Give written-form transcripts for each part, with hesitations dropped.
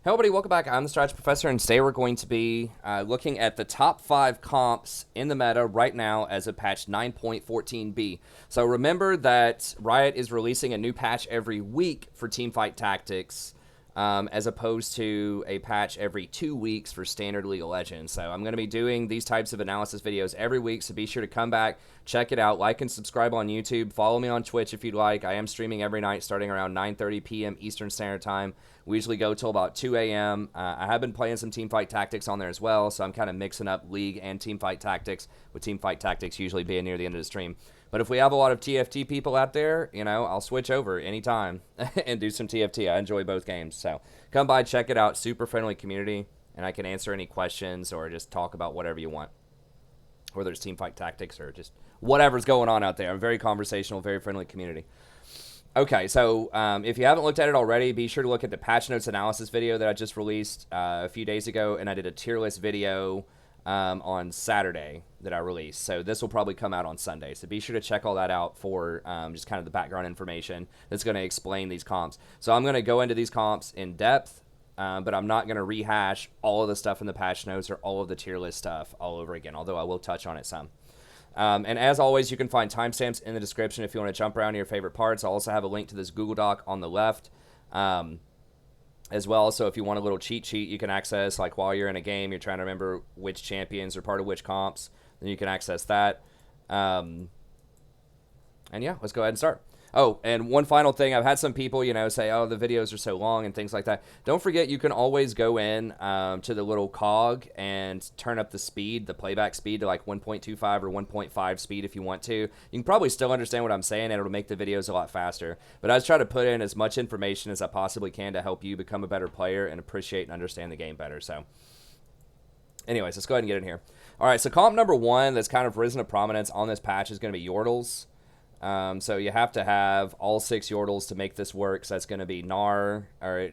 Hey everybody, welcome back. I'm the Strategy Professor, and today we're going to be looking at the top 5 comps in the meta right now as of patch 9.14b. So remember that Riot is releasing a new patch every week for Teamfight Tactics, as opposed to a patch every 2 weeks for Standard League of Legends. So I'm going to be doing these types of analysis videos every week, so be sure to come back, check it out, like and subscribe on YouTube, follow me on Twitch if you'd like. I am streaming every night starting around 9:30 p.m. Eastern Standard Time. We usually go till about 2 a.m. I have been playing some Teamfight Tactics on there as well, so I'm kind of mixing up League and Teamfight Tactics, with Teamfight Tactics usually being near the end of the stream. But if we have a lot of TFT people out there, you know, I'll switch over anytime and do some TFT. I enjoy both games, so come by, check it out. Super friendly community, and I can answer any questions or just talk about whatever you want, whether it's Teamfight Tactics or just whatever's going on out there. I'm very conversational, very friendly community. Okay, so if you haven't looked at it already, be sure to look at the patch notes analysis video that I just released a few days ago, and I did a tier list video on Saturday that I released. So this will probably come out on Sunday. So be sure to check all that out for just kind of the background information that's going to explain these comps. So I'm going to go into these comps in depth, but I'm not going to rehash all of the stuff in the patch notes or all of the tier list stuff all over again, although I will touch on it some. And as always, you can find timestamps in the description if you want to jump around to your favorite parts. I'll also have a link to this Google Doc on the left as well. So if you want a little cheat sheet you can access, like while you're in a game, you're trying to remember which champions are part of which comps, then you can access that. And yeah, let's go ahead and start. Oh, and one final thing. I've had some people, you know, say, oh, the videos are so long and things like that. Don't forget, you can always go in to the little cog and turn up the speed, the playback speed to like 1.25 or 1.5 speed if you want to. You can probably still understand what I'm saying, and it'll make the videos a lot faster. But I just try to put in as much information as I possibly can to help you become a better player and appreciate and understand the game better. So anyways, let's go ahead and get in here. All right, so comp number 1 that's kind of risen to prominence on this patch is going to be Yordles. So you have to have all 6 Yordles to make this work. So that's going to be Gnar, or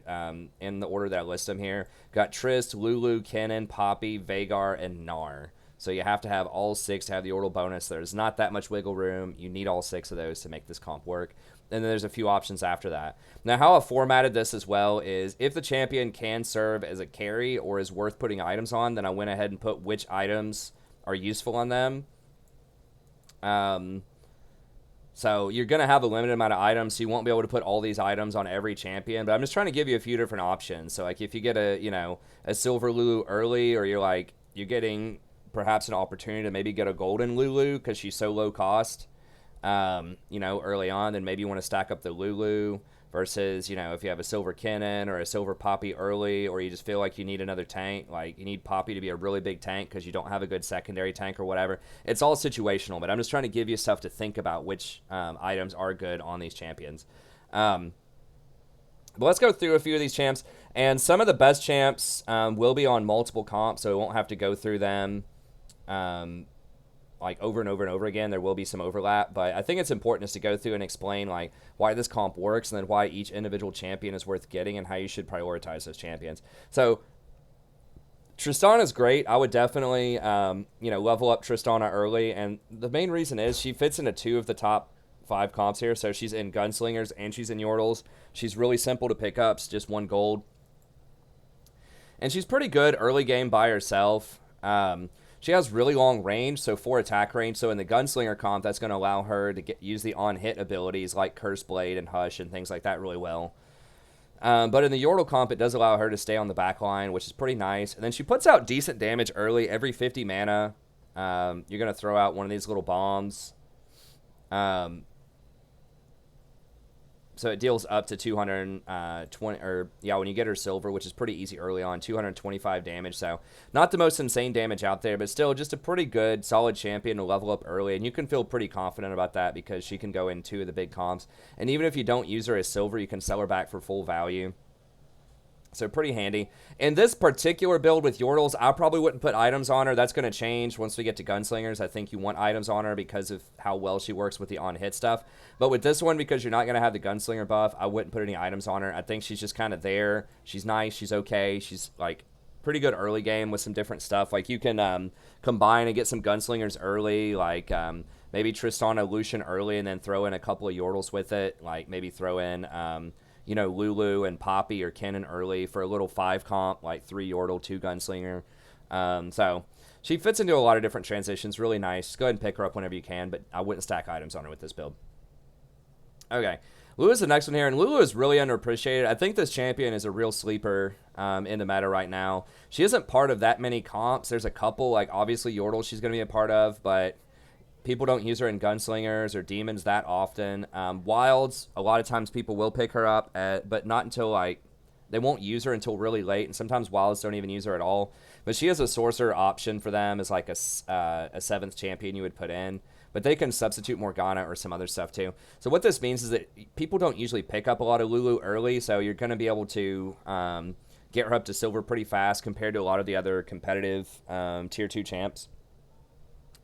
in the order that I list them here. Got Trist, Lulu, Kennen, Poppy, Veigar, and Gnar. So you have to have all 6 to have the Yordle bonus. There's not that much wiggle room. You need all 6 of those to make this comp work. And then there's a few options after that. Now, how I formatted this as well is if the champion can serve as a carry or is worth putting items on, then I went ahead and put which items are useful on them. So you're going to have a limited amount of items, so you won't be able to put all these items on every champion. But I'm just trying to give you a few different options. So like if you get a silver Lulu early, or you're getting perhaps an opportunity to maybe get a golden Lulu because she's so low cost, early on, then maybe you want to stack up the Lulu versus, if you have a silver Kennen or a silver Poppy early, or you just feel like you need another tank, like you need Poppy to be a really big tank because you don't have a good secondary tank or whatever. It's all situational, but I'm just trying to give you stuff to think about which items are good on these champions. But let's go through a few of these champs, and some of the best champs will be on multiple comps, so we won't have to go through them like over and over and over again. There will be some overlap, but I think it's important just to go through and explain like why this comp works, and then why each individual champion is worth getting, and how you should prioritize those champions. So Tristana is great. I would definitely level up Tristana early, and the main reason is she fits into 2 of the top 5 comps here. So she's in Gunslingers and she's in Yordles. She's really simple to pick up, just 1 gold, and she's pretty good early game by herself. She has really long range, so 4 attack range. So in the Gunslinger comp, that's going to allow her to use the on-hit abilities like Curse Blade and Hush and things like that really well. But in the Yordle comp, it does allow her to stay on the back line, which is pretty nice. And then she puts out decent damage early. Every 50 mana, you're going to throw out one of these little bombs. So it deals up to 220, when you get her silver, which is pretty easy early on, 225 damage. So not the most insane damage out there, but still just a pretty good, solid champion to level up early. And you can feel pretty confident about that because she can go in 2 of the big comps. And even if you don't use her as silver, you can sell her back for full value. So pretty handy. In this particular build with Yordles, I probably wouldn't put items on her. That's going to change once we get to Gunslingers. I think you want items on her because of how well she works with the on-hit stuff. But with this one, because you're not going to have the Gunslinger buff, I wouldn't put any items on her. I think she's just kind of there. She's nice. She's okay. She's like pretty good early game with some different stuff. Like you can combine and get some Gunslingers early, like maybe Tristana Lucian early, and then throw in a couple of Yordles with it. Like maybe throw in you know, Lulu and Poppy or Kennen early for a little 5 comp, like 3 Yordle, 2 Gunslinger. So she fits into a lot of different transitions. Really nice. Go ahead and pick her up whenever you can, but I wouldn't stack items on her with this build. Okay. Lulu's the next one here, and Lulu is really underappreciated. I think this champion is a real sleeper in the meta right now. She isn't part of that many comps. There's a couple, like obviously Yordle she's going to be a part of, but people don't use her in Gunslingers or Demons that often. Wilds, a lot of times people will pick her up, but not until like, they won't use her until really late, and sometimes Wilds don't even use her at all. But she is a sorcerer option for them as like a 7th champion you would put in. But they can substitute Morgana or some other stuff too. So what this means is that people don't usually pick up a lot of Lulu early, so you're going to be able to get her up to silver pretty fast compared to a lot of the other competitive tier 2 champs.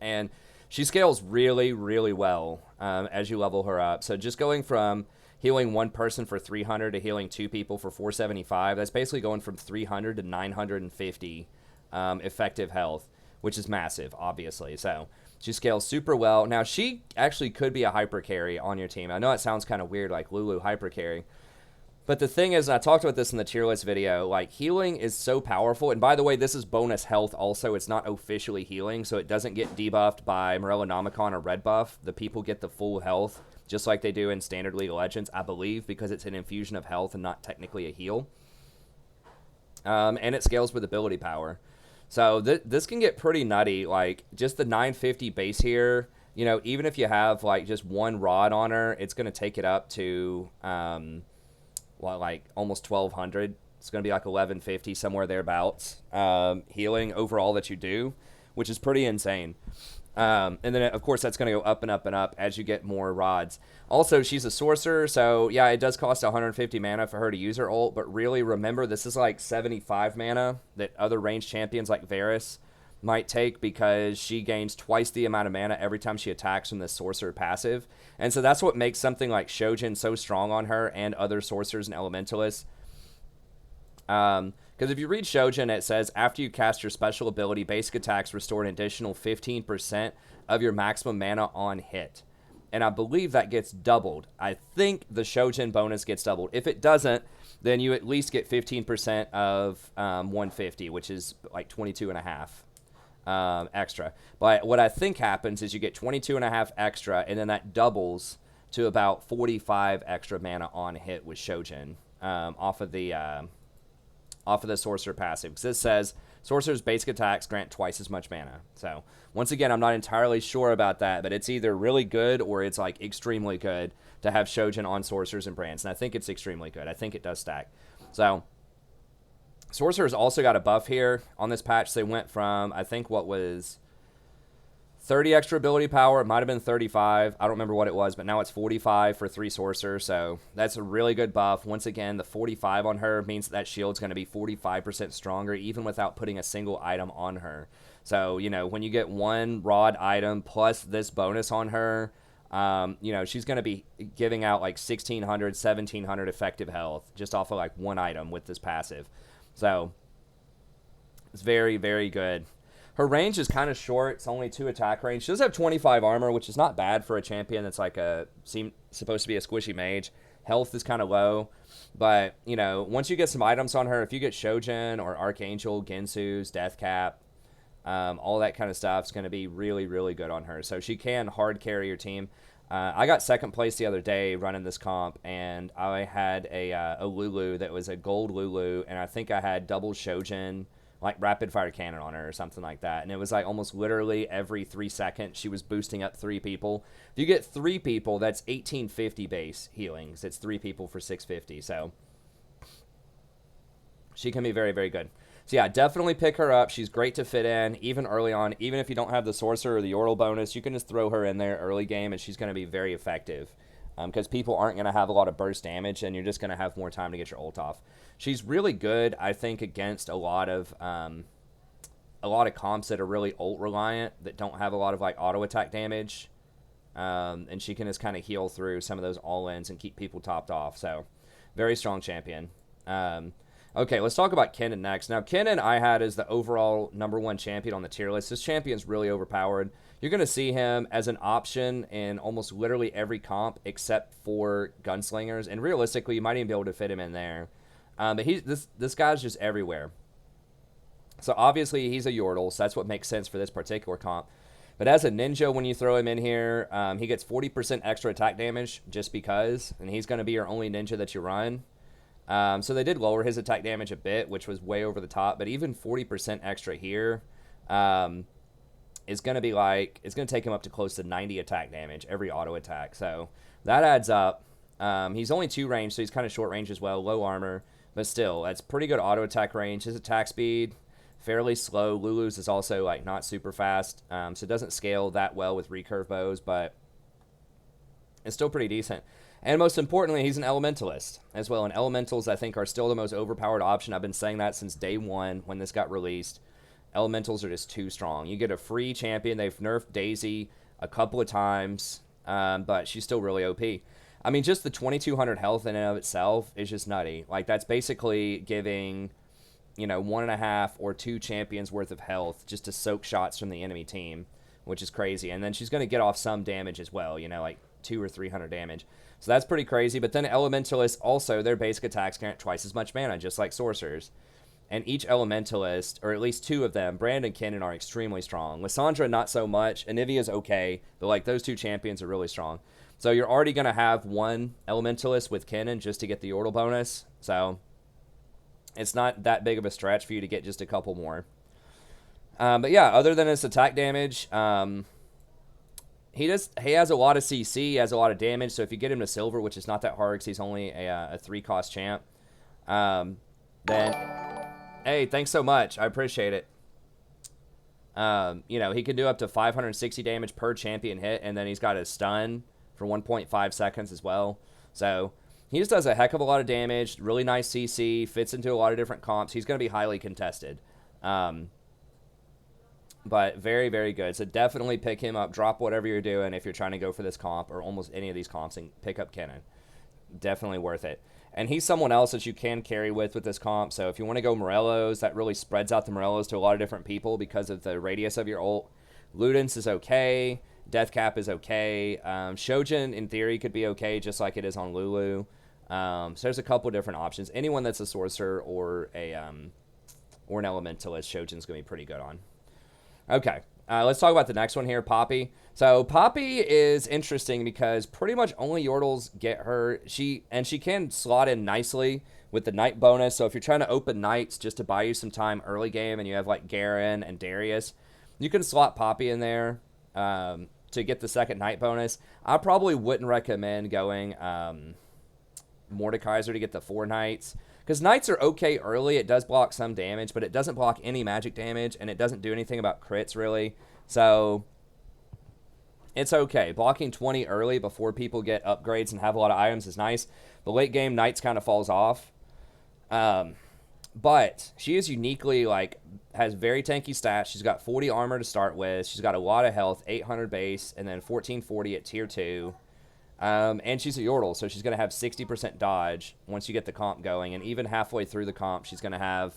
And she scales really, really well as you level her up. So just going from healing 1 person for 300 to healing 2 people for 475, that's basically going from 300 to 950 effective health, which is massive, obviously. So she scales super well. Now, she actually could be a hyper carry on your team. I know it sounds kind of weird, like Lulu hyper carry. But the thing is, and I talked about this in the tier list video, like healing is so powerful. And by the way, this is bonus health also. It's not officially healing, so it doesn't get debuffed by Morellonomicon or red buff. The people get the full health, just like they do in Standard League of Legends, I believe, because it's an infusion of health and not technically a heal. And it scales with ability power. So this can get pretty nutty. Like, just the 950 base here, you know, even if you have, like, just 1 rod on her, it's going to take it up to, like, almost 1,200. It's going to be like 1,150, somewhere thereabouts, healing overall that you do, which is pretty insane. And then, of course, that's going to go up and up and up as you get more rods. Also, she's a sorcerer, so, yeah, it does cost 150 mana for her to use her ult, but really, remember, this is like 75 mana that other ranged champions like Varus might take because she gains twice the amount of mana every time she attacks from this sorcerer passive. And so that's what makes something like Shojin so strong on her and other sorcerers and elementalists. Because if you read Shojin, it says, after you cast your special ability, basic attacks restore an additional 15% of your maximum mana on hit. And I believe that gets doubled. I think the Shojin bonus gets doubled. If it doesn't, then you at least get 15% of 150, which is like 22.5 extra. But what I think happens is you get 22.5 extra, and then that doubles to about 45 extra mana on hit with Shojin off of the sorcerer passive, because this says sorcerer's basic attacks grant twice as much mana. So once again, I'm not entirely sure about that, but it's either really good or it's like extremely good to have Shojin on sorcerers and brands, and I think it's extremely good. I think it does stack. So sorcerers also got a buff here on this patch. They went from, I think, what was 30 extra ability power. It might have been 35. I don't remember what it was, but now it's 45 for 3 sorcerers. So that's a really good buff. Once again, the 45 on her means that shield's going to be 45% stronger, even without putting a single item on her. So, you know, when you get 1 rod item plus this bonus on her, you know, she's going to be giving out like 1,600, 1,700 effective health just off of like 1 item with this passive. So it's very, very good. Her range is kind of short. It's only 2 attack range. She does have 25 armor, which is not bad for a champion that's like supposed to be a squishy mage. Health is kind of low. But, you know, once you get some items on her, if you get Shojin or Archangel, Ginsu's, Deathcap, all that kind of stuff is going to be really, really good on her. So she can hard carry your team. I got 2nd place the other day running this comp, and I had a Lulu that was a gold Lulu, and I think I had double Shojin, like rapid fire cannon on her or something like that. And it was like almost literally every 3 seconds she was boosting up 3 people. If you get 3 people, that's 1850 base healings. It's 3 people for 650. So she can be very, very good. So yeah, definitely pick her up. She's great to fit in, even early on. Even if you don't have the sorcerer or the Yordle bonus, you can just throw her in there early game, and she's going to be very effective. Because people aren't going to have a lot of burst damage, and you're just going to have more time to get your ult off. She's really good, I think, against a lot of comps that are really ult reliant, that don't have a lot of like auto attack damage, and she can just kind of heal through some of those all-ins and keep people topped off. So, very strong champion. Okay, let's talk about Kennen next. Now, Kennen I had as the overall #1 champion on the tier list. This champion's really overpowered. you're going to see him as an option in almost literally every comp except for Gunslingers. And realistically, you might even be able to fit him in there. But this guy's just everywhere. So obviously he's a Yordle, so that's what makes sense for this particular comp. But as a ninja, when you throw him in here, he gets 40% extra attack damage just because, and he's going to be your only ninja that you run. So they did lower his attack damage a bit, which was way over the top. But even 40% extra here is going to be like, it's going to take him up to close to 90 attack damage every auto attack. So that adds up. He's only 2 range, so he's kind of short range as well, low armor. But still, that's pretty good auto attack range. His attack speed, fairly slow. Lulu's is also like not super fast, so it doesn't scale that well with recurve bows, but it's still pretty decent. And most importantly, he's an elementalist as well. And elementals, I think, are still the most overpowered option. I've been saying that since day one when this got released. Elementals are just too strong. You get a free champion. They've nerfed Daisy a couple of times, but she's still really OP. I mean, just the 2,200 health in and of itself is just nutty. Like, that's basically giving, you know, 1.5 or 2 champions worth of health just to soak shots from the enemy team, which is crazy. And then she's going to get off some damage as well, you know, like 200 or 300 damage. So that's pretty crazy. But then elementalists also, their basic attacks grant twice as much mana, just like sorcerers. And each elementalist, or at least 2 of them, Brand and Kennen, are extremely strong. Lissandra, not so much. Anivia's okay, but like those 2 champions are really strong. So you're already going to have 1 elementalist with Kennen just to get the Yordle bonus. So it's not that big of a stretch for you to get just a couple more. But yeah, other than his attack damage, he has a lot of CC, he has a lot of damage. So if you get him to silver, which is not that hard because he's only a 3-cost champ, then hey, thanks so much. I appreciate it. You know, he can do up to 560 damage per champion hit, and then he's got his stun for 1.5 seconds as well. So he just does a heck of a lot of damage, really nice CC, fits into a lot of different comps. He's going to be highly contested. But very, very good. So definitely pick him up. Drop whatever you're doing if you're trying to go for this comp or almost any of these comps and pick up Kennen. Definitely worth it. And he's someone else that you can carry with this comp. So if you want to go Morellos, that really spreads out the Morellos to a lot of different people because of the radius of your ult. Ludens is okay. Deathcap is okay. Shojin, in theory, could be okay, just like it is on Lulu. So there's a couple different options. Anyone that's a sorcerer or an elementalist, Shojin's going to be pretty good on. Okay, let's talk about the next one here, Poppy. So Poppy is interesting because pretty much only Yordles get her. She can slot in nicely with the Knight bonus. So if you're trying to open Knights just to buy you some time early game and you have like Garen and Darius, you can slot Poppy in there to get the second Knight bonus. I probably wouldn't recommend going Mordekaiser to get the 4 Knights. Because Knights are okay early. It does block some damage, but it doesn't block any magic damage, and it doesn't do anything about crits, really. So it's okay. Blocking 20 early before people get upgrades and have a lot of items is nice. The late game, Knights kind of falls off. But she is uniquely, like, has very tanky stats. She's got 40 armor to start with. She's got a lot of health, 800 base, and then 1440 at tier 2. And she's a Yordle, so she's going to have 60% dodge once you get the comp going. And even halfway through the comp, she's going to have...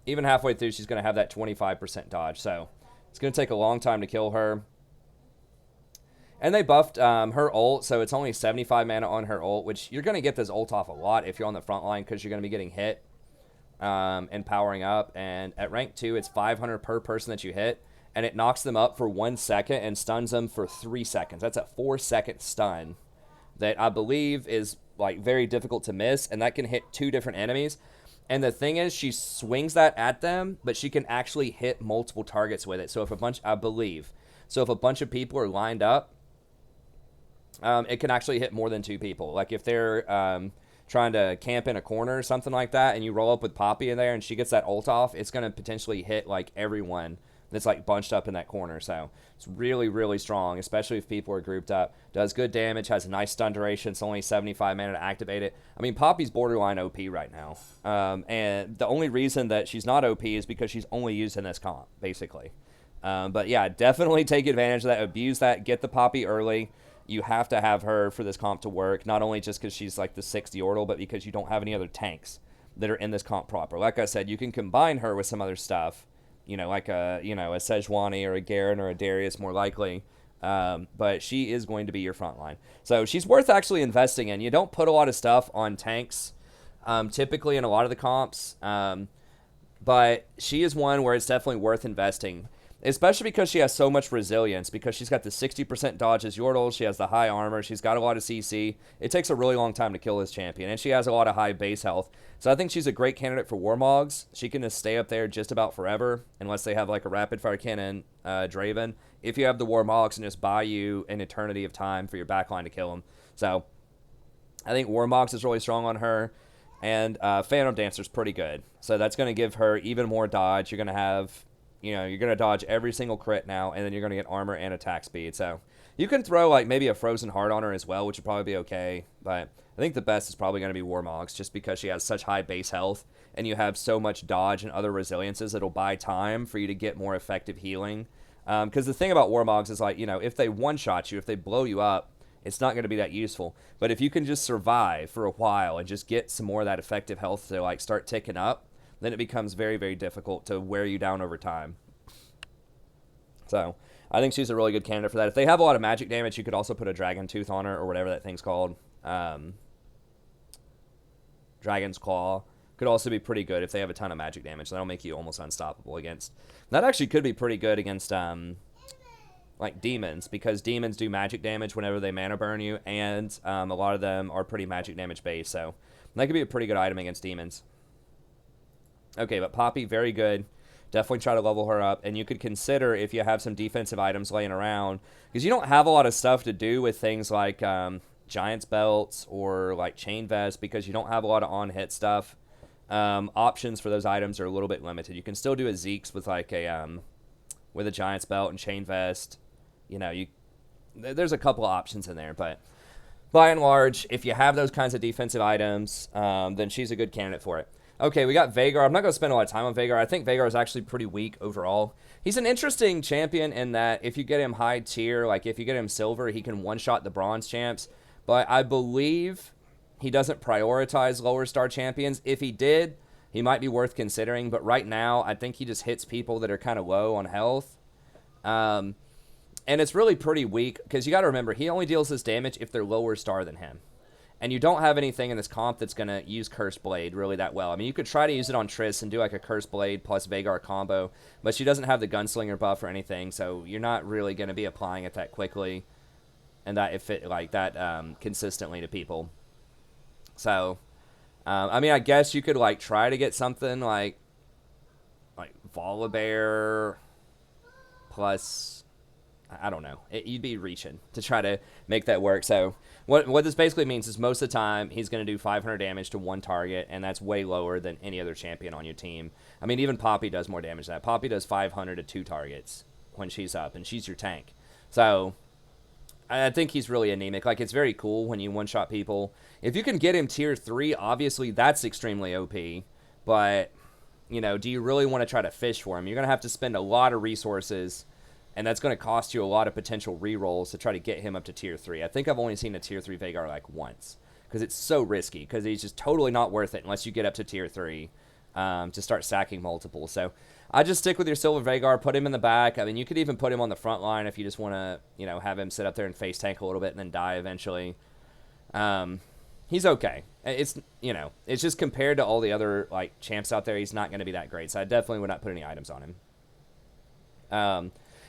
even halfway through, she's going to have that 25% dodge. So it's going to take a long time to kill her. And they buffed her ult, so it's only 75 mana on her ult, which you're going to get this ult off a lot if you're on the front line because you're going to be getting hit and powering up. And at rank 2, it's 500 per person that you hit. And it knocks them up for 1 second and stuns them for 3 seconds. That's a 4-second stun that I believe is like very difficult to miss, and that can hit 2 different enemies. And the thing is, she swings that at them, but she can actually hit multiple targets with it. So if a bunch, I believe, so if a bunch of people are lined up, it can actually hit more than 2 people. Like if they're trying to camp in a corner or something like that, and you roll up with Poppy in there, and she gets that ult off, it's going to potentially hit like everyone that's like bunched up in that corner. So it's really, really strong, especially if people are grouped up. Does good damage, has a nice stun duration. It's only 75 mana to activate it. I mean, Poppy's borderline OP right now. And the only reason that she's not OP is because she's only used in this comp, basically. But yeah, definitely take advantage of that. Abuse that. Get the Poppy early. You have to have her for this comp to work, not only just because she's like the 6th Yordle, but because you don't have any other tanks that are in this comp proper. Like I said, you can combine her with some other stuff, like a Sejuani or a Garen or a Darius more likely. But she is going to be your front line. So she's worth actually investing in. You don't put a lot of stuff on tanks typically in a lot of the comps. But she is one where it's definitely worth investing, especially because she has so much resilience, because she's got the 60% dodge as Yordles, she has the high armor, she's got a lot of CC. It takes a really long time to kill this champion, and she has a lot of high base health. So I think she's a great candidate for Warmogs. She can just stay up there just about forever, unless they have like a rapid fire cannon Draven, if you have the Warmogs and just buy you an eternity of time for your backline to kill them. So I think Warmogs is really strong on her. And Phantom Dancer's pretty good. So that's going to give her even more dodge. You're going to have, you're going to dodge every single crit now, and then you're going to get armor and attack speed. So you can throw like maybe a Frozen Heart on her as well, which would probably be okay. But I think the best is probably going to be Warmogs, just because she has such high base health, and you have so much dodge and other resiliences, it'll buy time for you to get more effective healing. Because the thing about Warmogs is like, if they one-shot you, if they blow you up, it's not going to be that useful. But if you can just survive for a while and just get some more of that effective health to like start ticking up, then it becomes very, very difficult to wear you down over time. So I think she's a really good candidate for that. If they have a lot of magic damage, you could also put a Dragon Tooth on her, or whatever that thing's called. Dragon's Claw could also be pretty good if they have a ton of magic damage. That'll make you almost unstoppable against. That actually could be pretty good against like demons, because demons do magic damage whenever they mana burn you, and a lot of them are pretty magic damage based, so that could be a pretty good item against demons. Okay, but Poppy, very good. Definitely try to level her up, and you could consider if you have some defensive items laying around, because you don't have a lot of stuff to do with things like Giant's Belts or like Chain Vest, because you don't have a lot of on-hit stuff. Options for those items are a little bit limited. You can still do a Zeke's with like with a Giant's Belt and Chain Vest. There's a couple of options in there, but by and large, if you have those kinds of defensive items, then she's a good candidate for it. Okay, we got Veigar. I'm not going to spend a lot of time on Veigar. I think Veigar is actually pretty weak overall. He's an interesting champion in that if you get him high tier, like if you get him silver, he can one-shot the bronze champs. But I believe he doesn't prioritize lower star champions. If he did, he might be worth considering. But right now, I think he just hits people that are kind of low on health. And it's really pretty weak, because you got to remember, he only deals this damage if they're lower star than him. And you don't have anything in this comp that's going to use Curse Blade really that well. I mean, you could try to use it on Triss and do like a Curse Blade plus Veigar combo, but she doesn't have the Gunslinger buff or anything, so you're not really going to be applying it that quickly and that consistently to people. So, I mean, I guess you could like try to get something like Volibear plus, I don't know. You'd be reaching to try to make that work. So what this basically means is most of the time he's going to do 500 damage to one target, and that's way lower than any other champion on your team. I mean, even Poppy does more damage than that. Poppy does 500 to two targets when she's up, and she's your tank. So I think he's really anemic. Like, it's very cool when you one-shot people. If you can get him tier 3, obviously that's extremely OP. But, do you really want to try to fish for him? You're going to have to spend a lot of resources, and that's going to cost you a lot of potential rerolls to try to get him up to tier 3. I think I've only seen a tier 3 Veigar like once, because it's so risky, because he's just totally not worth it unless you get up to tier 3 to start sacking multiple. So I just stick with your Silver Veigar, put him in the back. I mean, you could even put him on the front line if you just want to, have him sit up there and face tank a little bit and then die eventually. He's okay. It's, it's just compared to all the other, like, champs out there, he's not going to be that great. So I definitely would not put any items on him.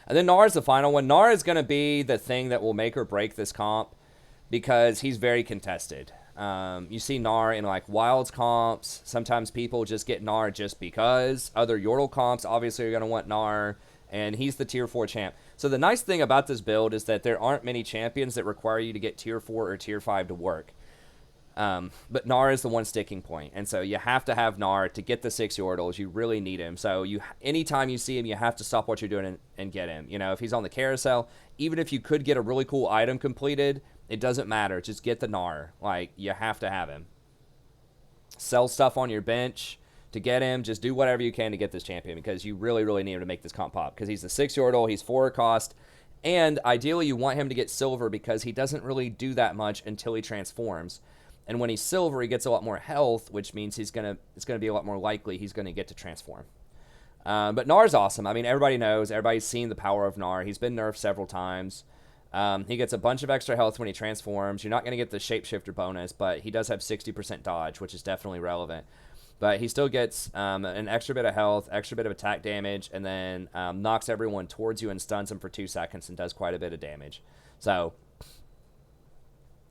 And then Gnar is the final one. Gnar is going to be the thing that will make or break this comp, because he's very contested. You see Gnar in like Wilds comps. Sometimes people just get Gnar just because. Other Yordle comps obviously are going to want Gnar, and he's the tier 4 champ. So the nice thing about this build is that there aren't many champions that require you to get tier 4 or tier 5 to work. But Gnar is the one sticking point, and so you have to have Gnar to get the 6 Yordles. You really need him. So anytime you see him, you have to stop what you're doing and get him. If he's on the carousel, even if you could get a really cool item completed, it doesn't matter. Just get the Gnar. Like, you have to have him. Sell stuff on your bench to get him. Just do whatever you can to get this champion, because you really, really need him to make this comp pop, because he's the 6 Yordle, he's 4 cost, and ideally you want him to get silver, because he doesn't really do that much until he transforms. And when he's silver, he gets a lot more health, which means it's going to be a lot more likely he's going to get to transform. But Gnar's awesome. I mean, everybody knows, everybody's seen the power of Gnar. He's been nerfed several times. He gets a bunch of extra health when he transforms. You're not going to get the shapeshifter bonus, but he does have 60% dodge, which is definitely relevant. But he still gets an extra bit of health, extra bit of attack damage, and then knocks everyone towards you and stuns them for 2 seconds and does quite a bit of damage. So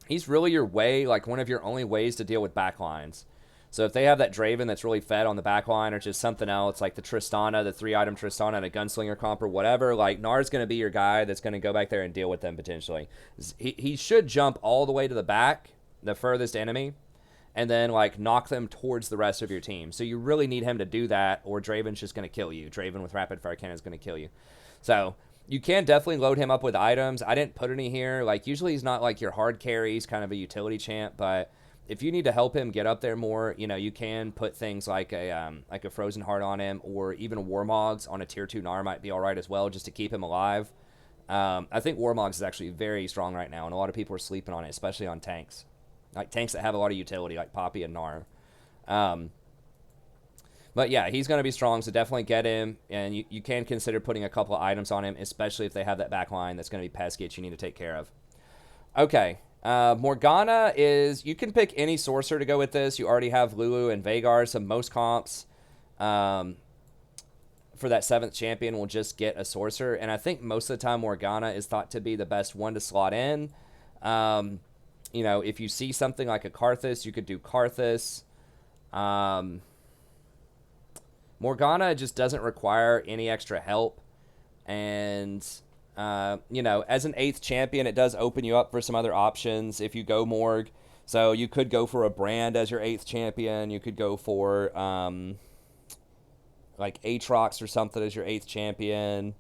he's really your way, like one of your only ways to deal with backlines. So if they have that Draven that's really fed on the backline or just something else, like the Tristana, the 3-item Tristana, and a Gunslinger comp or whatever, like Gnar's going to be your guy that's going to go back there and deal with them potentially. He should jump all the way to the back, the furthest enemy, and then like knock them towards the rest of your team. So you really need him to do that, or Draven's just going to kill you. Draven with rapid fire cannon is going to kill you. So you can definitely load him up with items. I didn't put any here. Like usually he's not like your hard carry. He's kind of a utility champ, but if you need to help him get up there more, you know, you can put things like a Frozen Heart on him, or even Warmogs on a tier 2 Gnar might be all right as well, just to keep him alive. I think Warmogs is actually very strong right now, and a lot of people are sleeping on it, especially on tanks. Like tanks that have a lot of utility, like Poppy and Gnar. But yeah, he's going to be strong, so definitely get him, and you can consider putting a couple of items on him, especially if they have that back line that's going to be pesky that you need to take care of. Okay. Morgana is, you can pick any sorcerer to go with this. You already have Lulu and Vhagar, so most comps for that 7th champion will just get a sorcerer, and I think most of the time Morgana is thought to be the best one to slot in. You know, if you see something like a Karthus, you could do Karthus. Morgana just doesn't require any extra help, and you know, as an 8th champion, it does open you up for some other options if you go Morg. So you could go for a Brand as your 8th champion. You could go for like Aatrox or something as your 8th champion.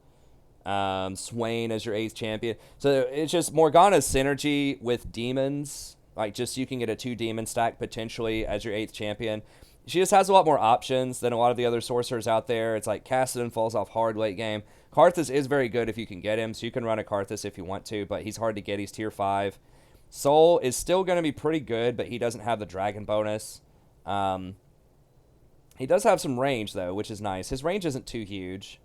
Swain as your 8th champion. So it's just Morgana's synergy with demons. Like just you can get a 2 demon stack potentially as your 8th champion. She just has a lot more options than a lot of the other sorcerers out there. It's like Kassadin falls off hard late game. Karthus is very good if you can get him, so you can run a Karthus if you want to, but he's hard to get. He's tier 5. Soul is still going to be pretty good, but he doesn't have the dragon bonus. He does have some range, though, which is nice. His range isn't too huge.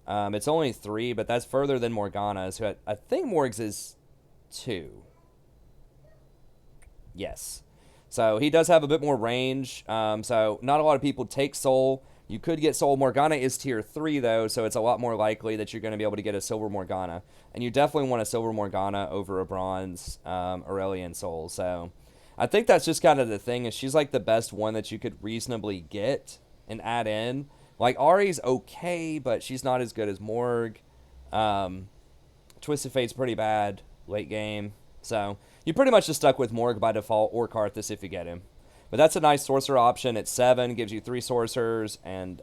It's only 3, but that's further than Morgana's, who I think Morg's is 2. Yes. So he does have a bit more range. So not a lot of people take Soul. You could get Soul. Morgana is tier 3, though, so it's a lot more likely that you're going to be able to get a Silver Morgana. And you definitely want a Silver Morgana over a Bronze Aurelian Soul. So I think that's just kind of the thing, is she's like the best one that you could reasonably get and add in. Like, Ahri's okay, but she's not as good as Morg. Twisted Fate's pretty bad late game. So you pretty much just stuck with Morg by default, or Karthus if you get him. But that's a nice sorcerer option. It's 7, gives you 3 sorcerers and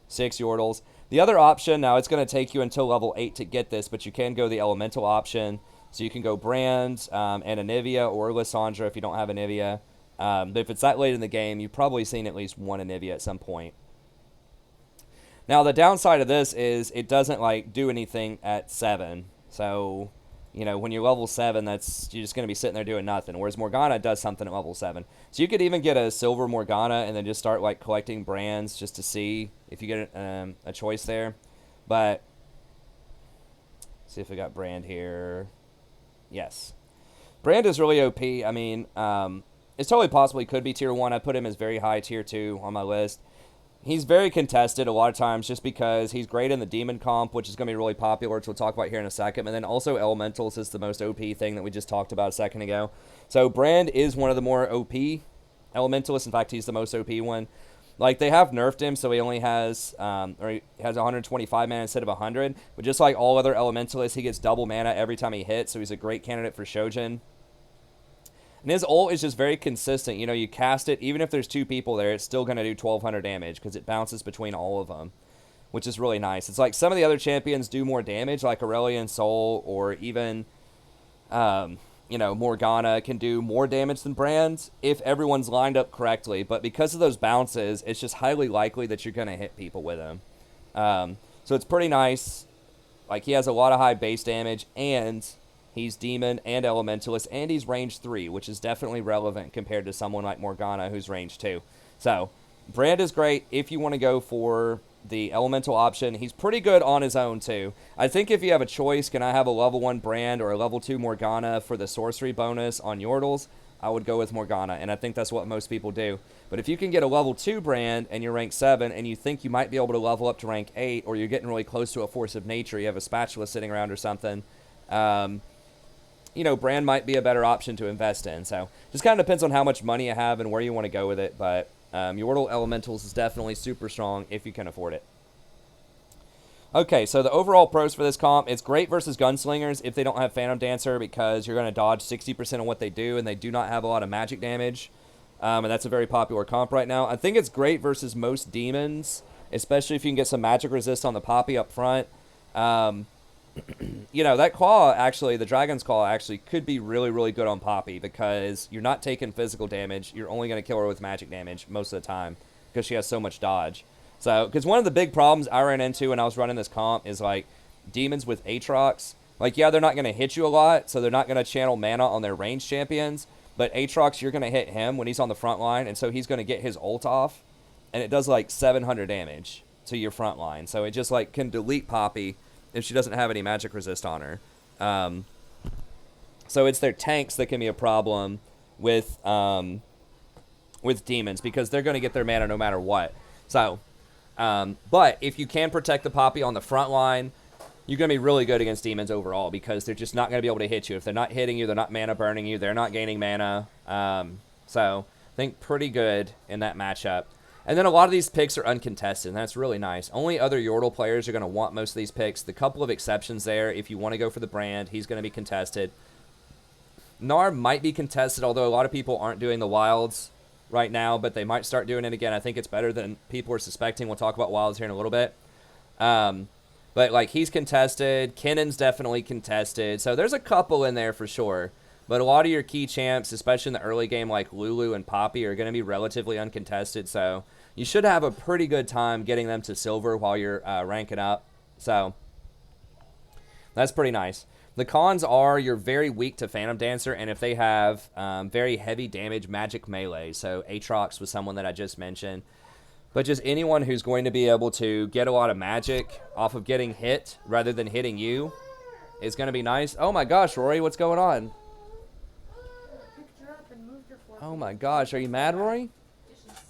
6 Yordles. The other option, now it's going to take you until level 8 to get this, but you can go the elemental option. So you can go Brand and Anivia, or Lysandra if you don't have Anivia. But if it's that late in the game, you've probably seen at least one Anivia at some point. Now the downside of this is it doesn't like do anything at 7. So, you know, when you're level 7, you're just going to be sitting there doing nothing. Whereas Morgana does something at level 7. So you could even get a Silver Morgana and then just start, like, collecting brands just to see if you get a choice there. But, let's see if we got Brand here. Yes. Brand is really OP. I mean, it's totally possible he could be tier 1. I put him as very high tier 2 on my list. He's very contested a lot of times just because he's great in the Demon comp, which is going to be really popular, which we'll talk about here in a second. But then also Elementals is the most OP thing that we just talked about a second ago. So Brand is one of the more OP Elementalists. In fact, he's the most OP one. Like, they have nerfed him, so he only has, or he has 125 mana instead of 100. But just like all other Elementalists, he gets double mana every time he hits, so he's a great candidate for Shojin. And his ult is just very consistent. You know, you cast it, even if there's 2 people there, it's still going to do 1,200 damage because it bounces between all of them, which is really nice. It's like some of the other champions do more damage, like Aurelian Soul, or even, you know, Morgana can do more damage than Brand if everyone's lined up correctly. But because of those bounces, it's just highly likely that you're going to hit people with him. So it's pretty nice. Like, he has a lot of high base damage, and he's Demon and Elementalist, and he's range 3, which is definitely relevant compared to someone like Morgana, who's range 2. So, Brand is great if you want to go for the elemental option. He's pretty good on his own too. I think if you have a choice, can I have a level 1 Brand or a level 2 Morgana for the sorcery bonus on Yordles, I would go with Morgana, and I think that's what most people do. But if you can get a level 2 Brand and you're rank 7 and you think you might be able to level up to rank 8, or you're getting really close to a Force of Nature, you have a spatula sitting around or something, you know, Brand might be a better option to invest in. So just kind of depends on how much money you have and where you want to go with it. But Yordle Elementals is definitely super strong if you can afford it. Okay, so the overall pros for this comp, it's great versus Gunslingers if they don't have Phantom Dancer, because you're going to dodge 60% of what they do, and they do not have a lot of magic damage. And that's a very popular comp right now. I think it's great versus most demons, especially if you can get some magic resist on the Poppy up front. You know, that claw, actually, the Dragon's Claw, actually could be really, really good on Poppy, because you're not taking physical damage. You're only going to kill her with magic damage most of the time, because she has so much dodge. So, because one of the big problems I ran into when I was running this comp is, like, demons with Aatrox. Like, yeah, they're not going to hit you a lot, so they're not going to channel mana on their ranged champions, but Aatrox, you're going to hit him when he's on the front line, and so he's going to get his ult off, and it does, like, 700 damage to your front line. So it just, like, can delete Poppy if she doesn't have any magic resist on her. So it's their tanks that can be a problem with demons, because they're going to get their mana no matter what. So, but if you can protect the Poppy on the front line, you're going to be really good against demons overall, because they're just not going to be able to hit you. If they're not hitting you, they're not mana burning you, they're not gaining mana. So I think pretty good in that matchup. And then a lot of these picks are uncontested, and that's really nice. Only other Yordle players are going to want most of these picks. The couple of exceptions there, if you want to go for the Brand, he's going to be contested. Gnar might be contested, although a lot of people aren't doing the Wilds right now, but they might start doing it again. I think it's better than people are suspecting. We'll talk about Wilds here in a little bit. But, like, he's contested. Kennen's definitely contested. So there's a couple in there for sure. But a lot of your key champs, especially in the early game, like Lulu and Poppy, are going to be relatively uncontested. So you should have a pretty good time getting them to silver while you're ranking up. So that's pretty nice. The cons are you're very weak to Phantom Dancer, and if they have very heavy damage magic melee. So Aatrox was someone that I just mentioned. But just anyone who's going to be able to get a lot of magic off of getting hit rather than hitting you is going to be nice. Oh my gosh, Rory, what's going on? Oh my gosh, are you mad, Rory?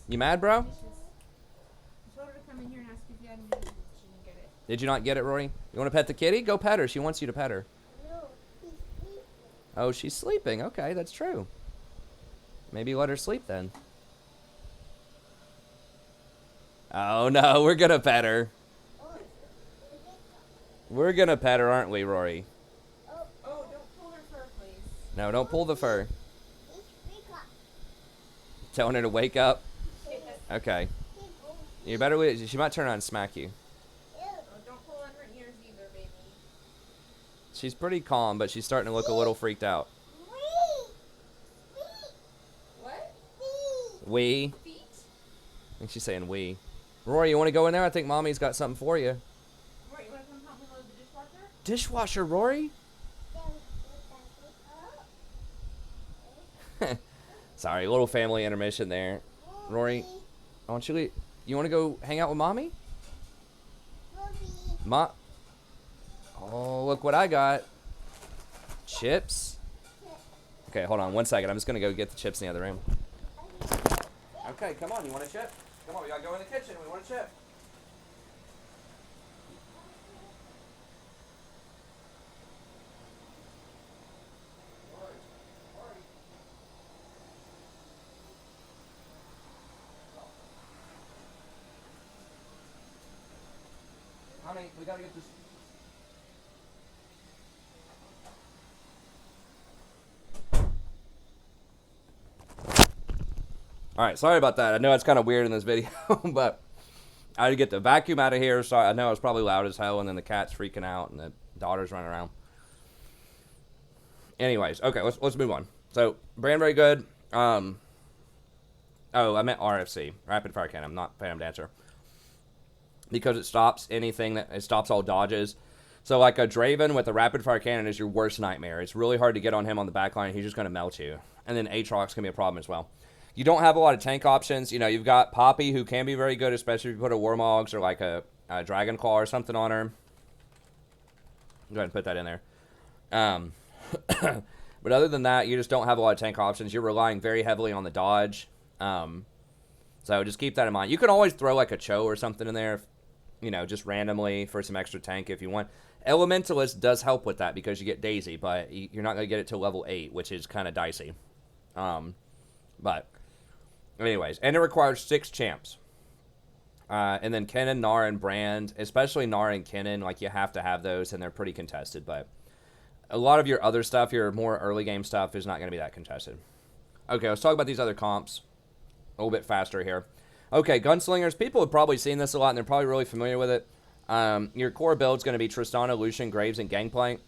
You mad, bro? Did you not get it, Rory? You want to pet the kitty? Go pet her. She wants you to pet her. Oh, she's sleeping. Okay, that's true. Maybe let her sleep then. Oh no, we're gonna pet her. We're gonna pet her, aren't we, Rory? Oh, don't pull her fur, please. No, don't pull the fur. Telling her to wake up? Okay. You better, she might turn around and smack you. Oh, don't pull on her ears either, baby. She's pretty calm, but she's starting to look a little freaked out. What? We? Feet? I think she's saying we. Rory, you want to go in there? I think Mommy's got something for you. Rory, you want to come help me load the dishwasher? Dishwasher, Rory? Sorry, a little family intermission there. Rory, I want you to... You want to go hang out with Mommy? Oh, look what I got. Chips. Okay, hold on 1 second. I'm just going to go get the chips in the other room. Okay, come on. You want a chip? Come on, we got to go in the kitchen. We want a chip. Honey, we gotta get this. Alright, sorry about that. I know it's kind of weird in this video, but I had to get the vacuum out of here. Sorry, I know it's probably loud as hell, and then the cat's freaking out, and the daughter's running around. Anyways, okay, let's move on. So, Brand very good. Oh, I meant RFC, Rapid Fire Cannon, not Phantom Dancer. Because it stops anything, it stops all dodges. So like a Draven with a Rapid Fire Cannon is your worst nightmare. It's really hard to get on him on the back line. He's just going to melt you. And then Aatrox can be a problem as well. you don't have a lot of tank options. You know, you've got Poppy, who can be very good, especially if you put a Warmogs or like a Dragon Claw or something on her. Go ahead and put that in there. But other than that, you just don't have a lot of tank options. You're relying very heavily on the dodge. So just keep that in mind. You can always throw like a Cho or something in there, you know, just randomly for some extra tank if you want. Elementalist does help with that because you get Daisy, but you're not going to get it to level 8, which is kind of dicey. But anyways, and it requires 6 champs. And then Kennen, Gnar, and Brand, especially Gnar and Kennen, like you have to have those, and they're pretty contested. But a lot of your other stuff, your more early game stuff, is not going to be that contested. Okay, let's talk about these other comps a little bit faster here. Okay, Gunslingers. People have probably seen this a lot, and they're probably really familiar with it. Your core build is going to be Tristana, Lucian, Graves, and Gangplank.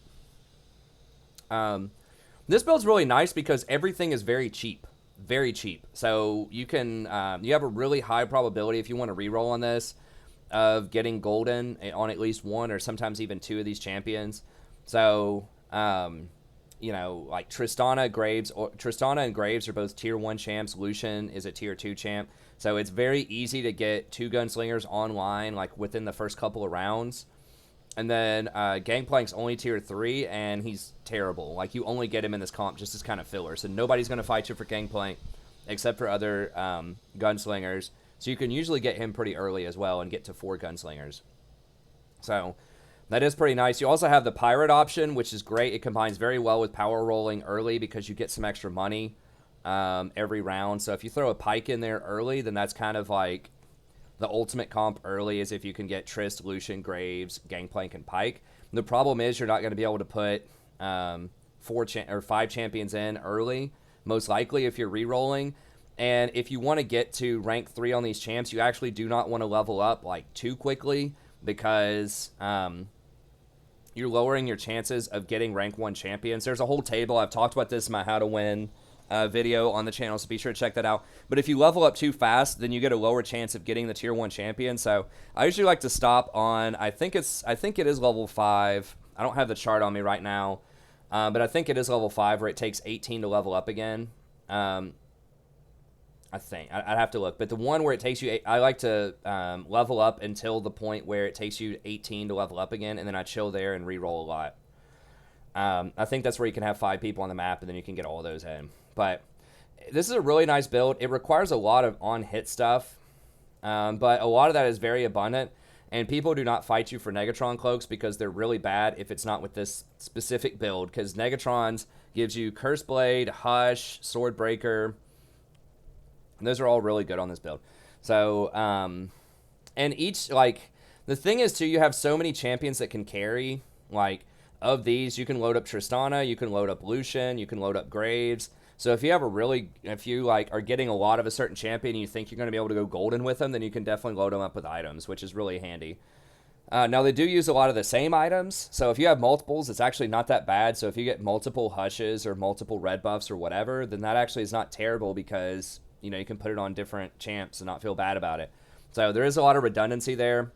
This build's really nice because everything is very cheap. Very cheap. So you can you have a really high probability if you want to reroll on this of getting golden on at least one or sometimes even 2 of these champions. So you know, like Tristana and Graves are both tier 1 champs. Lucian is a tier 2 champ. So it's very easy to get 2 Gunslingers online like within the first couple of rounds. And then Gangplank's only tier 3, and he's terrible. Like, you only get him in this comp just as kind of filler. So nobody's going to fight you for Gangplank except for other Gunslingers. So you can usually get him pretty early as well and get to 4 Gunslingers. So that is pretty nice. You also have the Pirate option, which is great. It combines very well with power rolling early because you get some extra money every round. So if you throw a Pike in there early, then that's kind of like the ultimate comp early is if you can get Trist, Lucian, Graves, Gangplank, and Pike. The problem is you're not going to be able to put 5 champions in early, most likely if you're re-rolling. And if you want to get to rank 3 on these champs, you actually do not want to level up like too quickly because you're lowering your chances of getting rank 1 champions. There's a whole table. I've talked about this in my How to Win video on the channel, so be sure to check that out. But if you level up too fast, then you get a lower chance of getting the tier 1 champion. So I usually like to stop on, I think it is level 5. I don't have the chart on me right now, but I think it is level 5 where it takes 18 to level up again. I think I'd have to look, but the one where it takes you, I like to level up until the point where it takes you 18 to level up again, and then I chill there and re-roll a lot. I think that's where you can have 5 people on the map, and then you can get all those in. But this is a really nice build. It requires a lot of on-hit stuff, but a lot of that is very abundant, and people do not fight you for Negatron cloaks because they're really bad if it's not with this specific build, because Negatrons gives you Curse Blade, Hush, Sword Breaker, and those are all really good on this build. So, and each, like, the thing is, too, you have so many champions that can carry. Like, of these, you can load up Tristana, you can load up Lucian, you can load up Graves. So if you have if you, like, are getting a lot of a certain champion and you think you're going to be able to go golden with them, then you can definitely load them up with items, which is really handy. Now, they do use a lot of the same items, so if you have multiples, it's actually not that bad. So if you get multiple Hushes or multiple red buffs or whatever, then that actually is not terrible because, you know, you can put it on different champs and not feel bad about it. So there is a lot of redundancy there.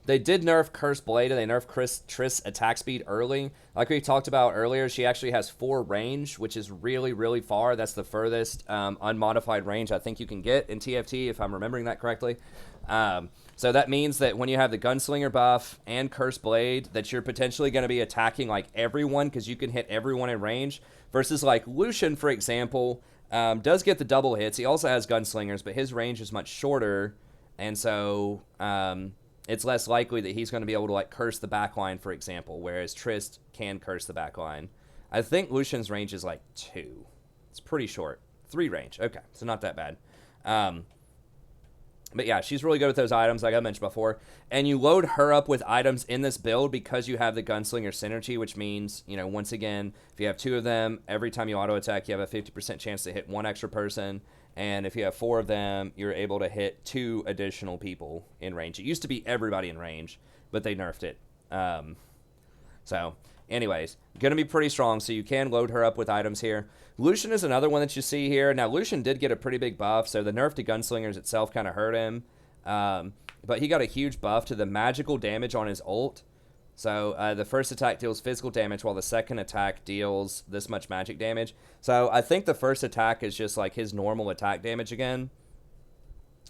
They did nerf Curse Blade, and they nerfed Triss attack speed early. Like we talked about earlier, she actually has 4 range, which is really, really far. That's the furthest unmodified range I think you can get in TFT, if I'm remembering that correctly. So that means that when you have the Gunslinger buff and Curse Blade, that you're potentially going to be attacking like everyone because you can hit everyone in range. Versus like Lucian, for example, does get the double hits. He also has Gunslingers, but his range is much shorter, and so it's less likely that he's going to be able to like curse the backline, for example, whereas Trist can curse the backline. I think Lucian's range is like 2. It's pretty short. 3 range. Okay, so not that bad. But yeah, she's really good with those items, like I mentioned before. And you load her up with items in this build because you have the Gunslinger synergy, which means, you know, once again, if you have 2 of them, every time you auto-attack, you have a 50% chance to hit 1 extra person. And if you have 4 of them, you're able to hit 2 additional people in range. It used to be everybody in range, but they nerfed it. So, anyways, going to be pretty strong, so you can load her up with items here. Lucian is another one that you see here. Now, Lucian did get a pretty big buff, so the nerf to Gunslingers itself kind of hurt him. But he got a huge buff to the magical damage on his ult So the first attack deals physical damage while the second attack deals this much magic damage. So I think the first attack is just like his normal attack damage again.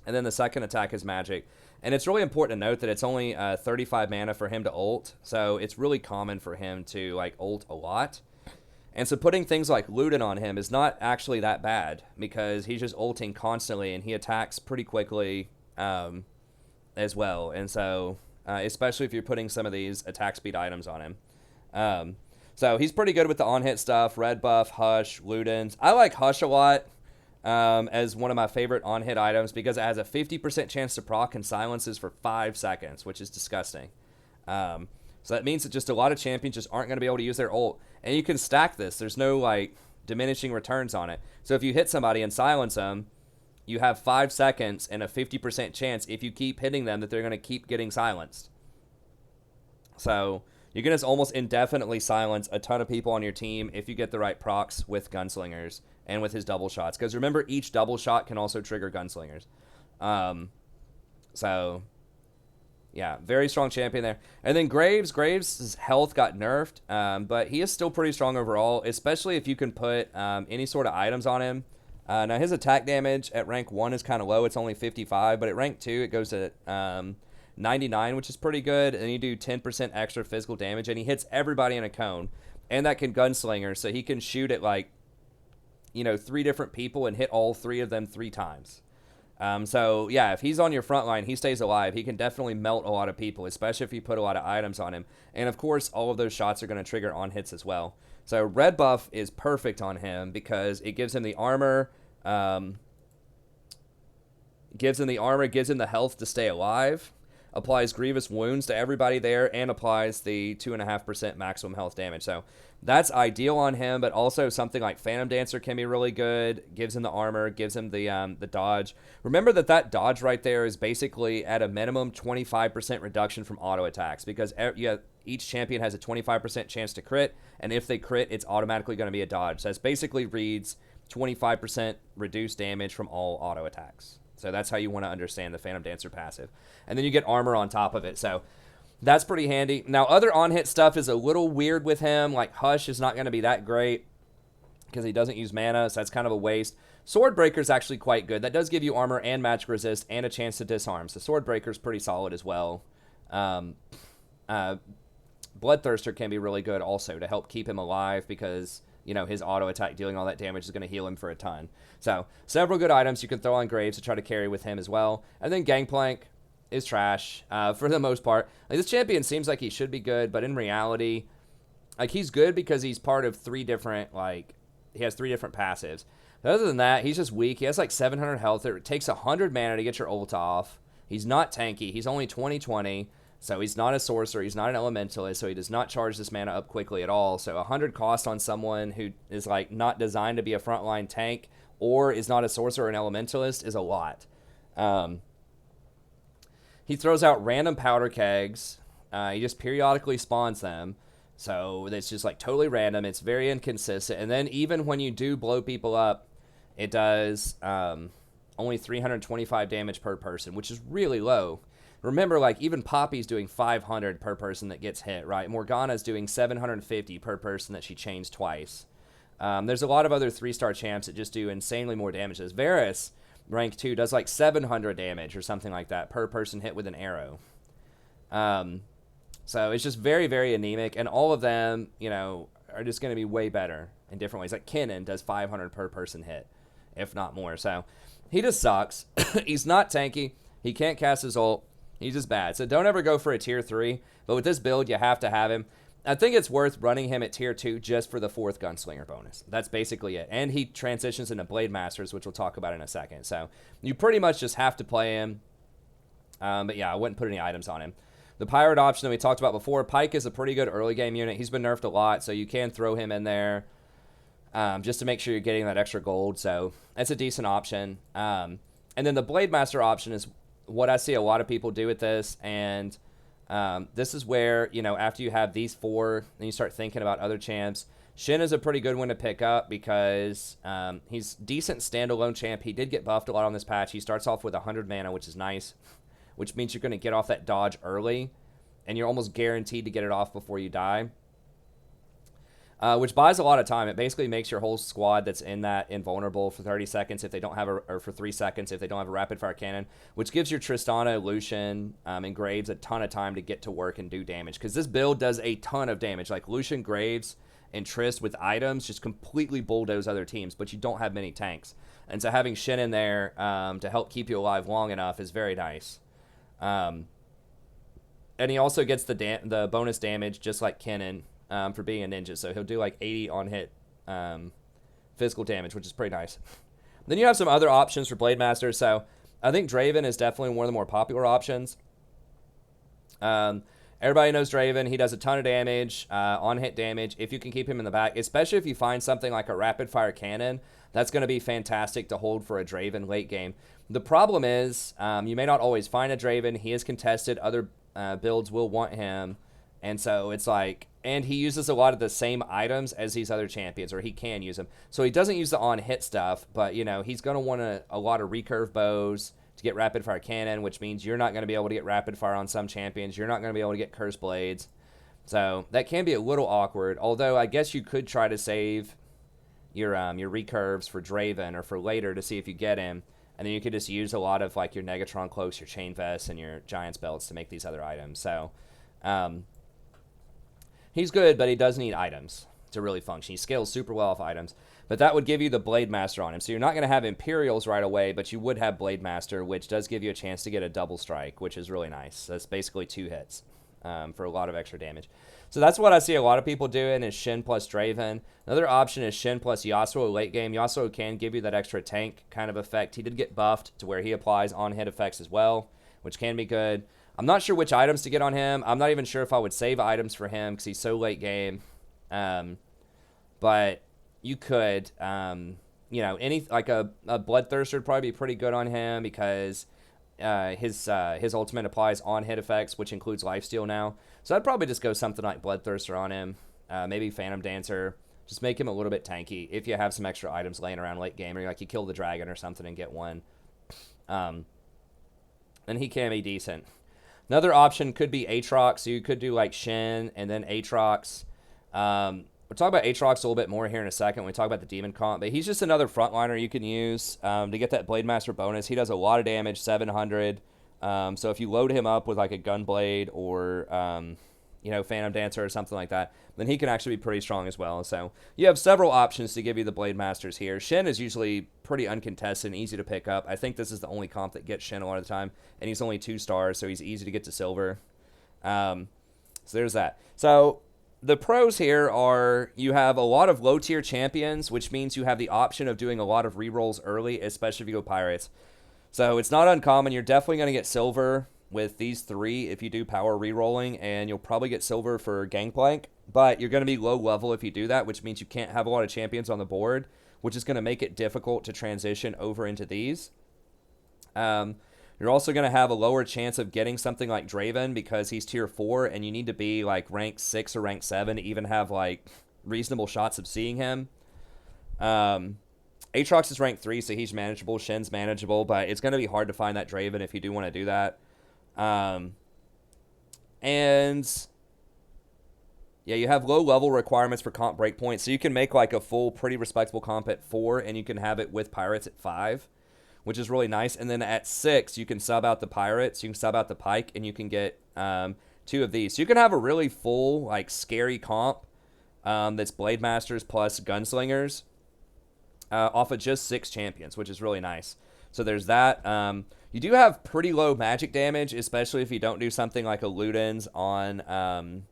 And then the second attack is magic. And it's really important to note that it's only 35 mana for him to ult. So it's really common for him to like ult a lot. And so putting things like Luden on him is not actually that bad because he's just ulting constantly and he attacks pretty quickly as well. And so... especially if you're putting some of these attack speed items on him. So he's pretty good with the on-hit stuff, red buff, Hush, Ludens. I like Hush a lot as one of my favorite on-hit items because it has a 50% chance to proc and silences for 5 seconds, which is disgusting. So that means that just a lot of champions just aren't going to be able to use their ult. And you can stack this. There's no like diminishing returns on it. So if you hit somebody and silence them, you have 5 seconds and a 50% chance if you keep hitting them that they're going to keep getting silenced. So you can just almost indefinitely silence a ton of people on your team if you get the right procs with Gunslingers and with his double shots. Because remember, each double shot can also trigger Gunslingers. So, yeah, very strong champion there. And then Graves' health got nerfed, but he is still pretty strong overall, especially if you can put any sort of items on him. Now, his attack damage at rank 1 is kind of low. It's only 55, but at rank 2, it goes to 99, which is pretty good. And you do 10% extra physical damage, and he hits everybody in a cone. And that can gunslinger, so he can shoot at, like, 3 different people and hit all 3 of them 3 times. So, yeah, if he's on your front line, he stays alive. He can definitely melt a lot of people, especially if you put a lot of items on him. And, of course, all of those shots are going to trigger on hits as well. So, red buff is perfect on him because it gives him the armor... gives him the health to stay alive, applies grievous wounds to everybody there, and applies the 2.5% maximum health damage. So that's ideal on him, but also something like Phantom Dancer can be really good. Gives him the armor, gives him the dodge. Remember that dodge right there is basically at a minimum 25% reduction from auto attacks because each champion has a 25% chance to crit, and if they crit, it's automatically going to be a dodge. So it basically reads 25% reduced damage from all auto attacks. So that's how you want to understand the Phantom Dancer passive. And then you get armor on top of it. So that's pretty handy. Now, other on-hit stuff is a little weird with him. Like Hush is not going to be that great because he doesn't use mana, so that's kind of a waste. Swordbreaker is actually quite good. That does give you armor and magic resist and a chance to disarm. So Swordbreaker is pretty solid as well. Bloodthirster can be really good also to help keep him alive because... his auto attack dealing all that damage is going to heal him for a ton. So, several good items you can throw on Graves to try to carry with him as well. And then Gangplank is trash for the most part. Like, this champion seems like he should be good, but in reality, like, he's good because he's part of 3 different, he has 3 different passives. But other than that, he's just weak. He has, 700 health. It takes 100 mana to get your ult off. He's not tanky. He's only 20-20. So he's not a sorcerer, he's not an elementalist, so he does not charge this mana up quickly at all. So 100 cost on someone who is not designed to be a frontline tank or is not a sorcerer or an elementalist is a lot. He throws out random powder kegs. He just periodically spawns them. So it's just totally random. It's very inconsistent. And then even when you do blow people up, it does only 325 damage per person, which is really low. Remember, even Poppy's doing 500 per person that gets hit, right? Morgana's doing 750 per person that she chains twice. There's a lot of other 3-star champs that just do insanely more damage. Varus, rank 2, does 700 damage or something like that per person hit with an arrow. So it's just very, very anemic, and all of them, are just going to be way better in different ways. Like Kennen does 500 per person hit, if not more. So he just sucks. He's not tanky. He can't cast his ult. He's just bad. So don't ever go for a tier 3. But with this build, you have to have him. I think it's worth running him at tier 2 just for the 4th Gunslinger bonus. That's basically it. And he transitions into Blade Masters, which we'll talk about in a second. So you pretty much just have to play him. But yeah, I wouldn't put any items on him. The Pirate option that we talked about before, Pike is a pretty good early game unit. He's been nerfed a lot, so you can throw him in there just to make sure you're getting that extra gold. So that's a decent option. And then the Blade Master option is what I see a lot of people do with this, and this is where, after you have these 4, then you start thinking about other champs. Shin is a pretty good one to pick up because he's decent standalone champ. He did get buffed a lot on this patch. He starts off with 100 mana, which is nice, which means you're going to get off that dodge early. and you're almost guaranteed to get it off before you die. Which buys a lot of time. It basically makes your whole squad that's in that invulnerable for 30 seconds if they don't have or for 3 seconds if they don't have a rapid fire cannon, which gives your Tristana, Lucian, and Graves a ton of time to get to work and do damage. Because this build does a ton of damage. Like Lucian, Graves, and Trist with items just completely bulldoze other teams, but you don't have many tanks. And so having Shin in there to help keep you alive long enough is very nice. And he also gets the bonus damage just like Kennen. For being a ninja, so he'll do like 80 on hit physical damage, which is pretty nice. Then you have some other options for Blade Master, so I think Draven is definitely one of the more popular options. Everybody knows Draven. He does a ton of damage, on hit damage, if you can keep him in the back, especially if you find something like a rapid fire cannon. That's going to be fantastic to hold for a Draven late game. The problem is you may not always find a Draven. He is contested. Other builds will want him. And so it's like, and he uses a lot of the same items as these other champions, or he can use them. So he doesn't use the on-hit stuff, but, you know, he's going to want a lot of recurve bows to get rapid fire cannon, which means you're not going to be able to get rapid fire on some champions. You're not going to be able to get curse blades. So that can be a little awkward, although I guess you could try to save your recurves for Draven or for later to see if you get him. And then you could just use a lot of, like, your Negatron cloaks, your chain vests, and your Giant's belts to make these other items. So, he's good, but he does need items to really function. He scales super well off items. But that would give you the Blade Master on him. So you're not going to have Imperials right away, but you would have Blade Master, which does give you a chance to get a double strike, which is really nice. That's basically 2 hits for a lot of extra damage. So that's what I see a lot of people doing is Shin plus Draven. Another option is Shin plus Yasuo late game. Yasuo can give you that extra tank kind of effect. He did get buffed to where he applies on-hit effects as well, which can be good. I'm not sure which items to get on him. I'm not even sure if I would save items for him because he's so late game. But you could, you know, like a Bloodthirster would probably be pretty good on him because his ultimate applies on hit effects, which includes lifesteal now. So I'd probably just go something like Bloodthirster on him. Maybe Phantom Dancer. Just make him a little bit tanky if you have some extra items laying around late game, or like you kill the dragon or something and get one. And he can be decent. Another option could be Aatrox. So you could do like Shin and then Aatrox. We'll talk about Aatrox a little bit more here in a second when we talk about the Demon comp. But he's just another frontliner you can use to get that Blade Master bonus. He does a lot of damage, 700. So if you load him up with like a Gunblade or, you know, Phantom Dancer or something like that, then he can actually be pretty strong as well. So you have several options to give you the Blade Masters here. Shin is usually pretty uncontested and easy to pick up. I think this is the only comp that gets Shin a lot of the time. And he's only 2 stars, so he's easy to get to silver. So there's that. So the pros here are you have a lot of low-tier champions, which means you have the option of doing a lot of rerolls early, especially if you go Pirates. So it's not uncommon. You're definitely going to get silver with these 3 if you do power rerolling, and you'll probably get silver for Gangplank. But you're going to be low level if you do that, which means you can't have a lot of champions on the board, which is going to make it difficult to transition over into these. You're also going to have a lower chance of getting something like Draven because he's tier 4, and you need to be like rank 6 or rank 7 to even have like reasonable shots of seeing him. Aatrox is rank 3, so he's manageable. Shin's manageable, but it's going to be hard to find that Draven if you do want to do that. And yeah, you have low level requirements for comp breakpoints, so you can make like a full pretty respectable comp at 4, and you can have it with Pirates at 5, which is really nice. And then at 6, you can sub out the Pirates, you can sub out the Pike, and you can get 2 of these. So you can have a really full, like, scary comp that's Blade Masters plus Gunslingers off of just 6 champions, which is really nice. So there's that. You do have pretty low magic damage, especially if you don't do something like a Ludens on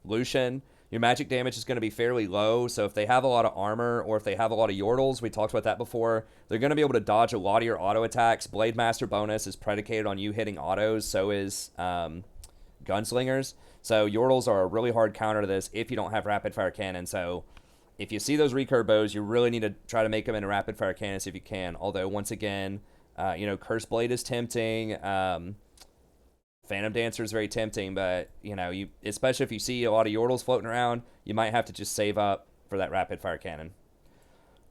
Lucian. Your magic damage is going to be fairly low, so if they have a lot of armor or if they have a lot of Yordles, we talked about that before, they're going to be able to dodge a lot of your auto attacks. Blade Master bonus is predicated on you hitting autos, so is Gunslingers. So Yordles are a really hard counter to this if you don't have rapid fire cannon. So if you see those recurve bows, you really need to try to make them into rapid fire cannons if you can. Although, once again, you know, Curse Blade is tempting. Phantom Dancer is very tempting, but, you know, especially if you see a lot of Yordles floating around, you might have to just save up for that rapid fire cannon.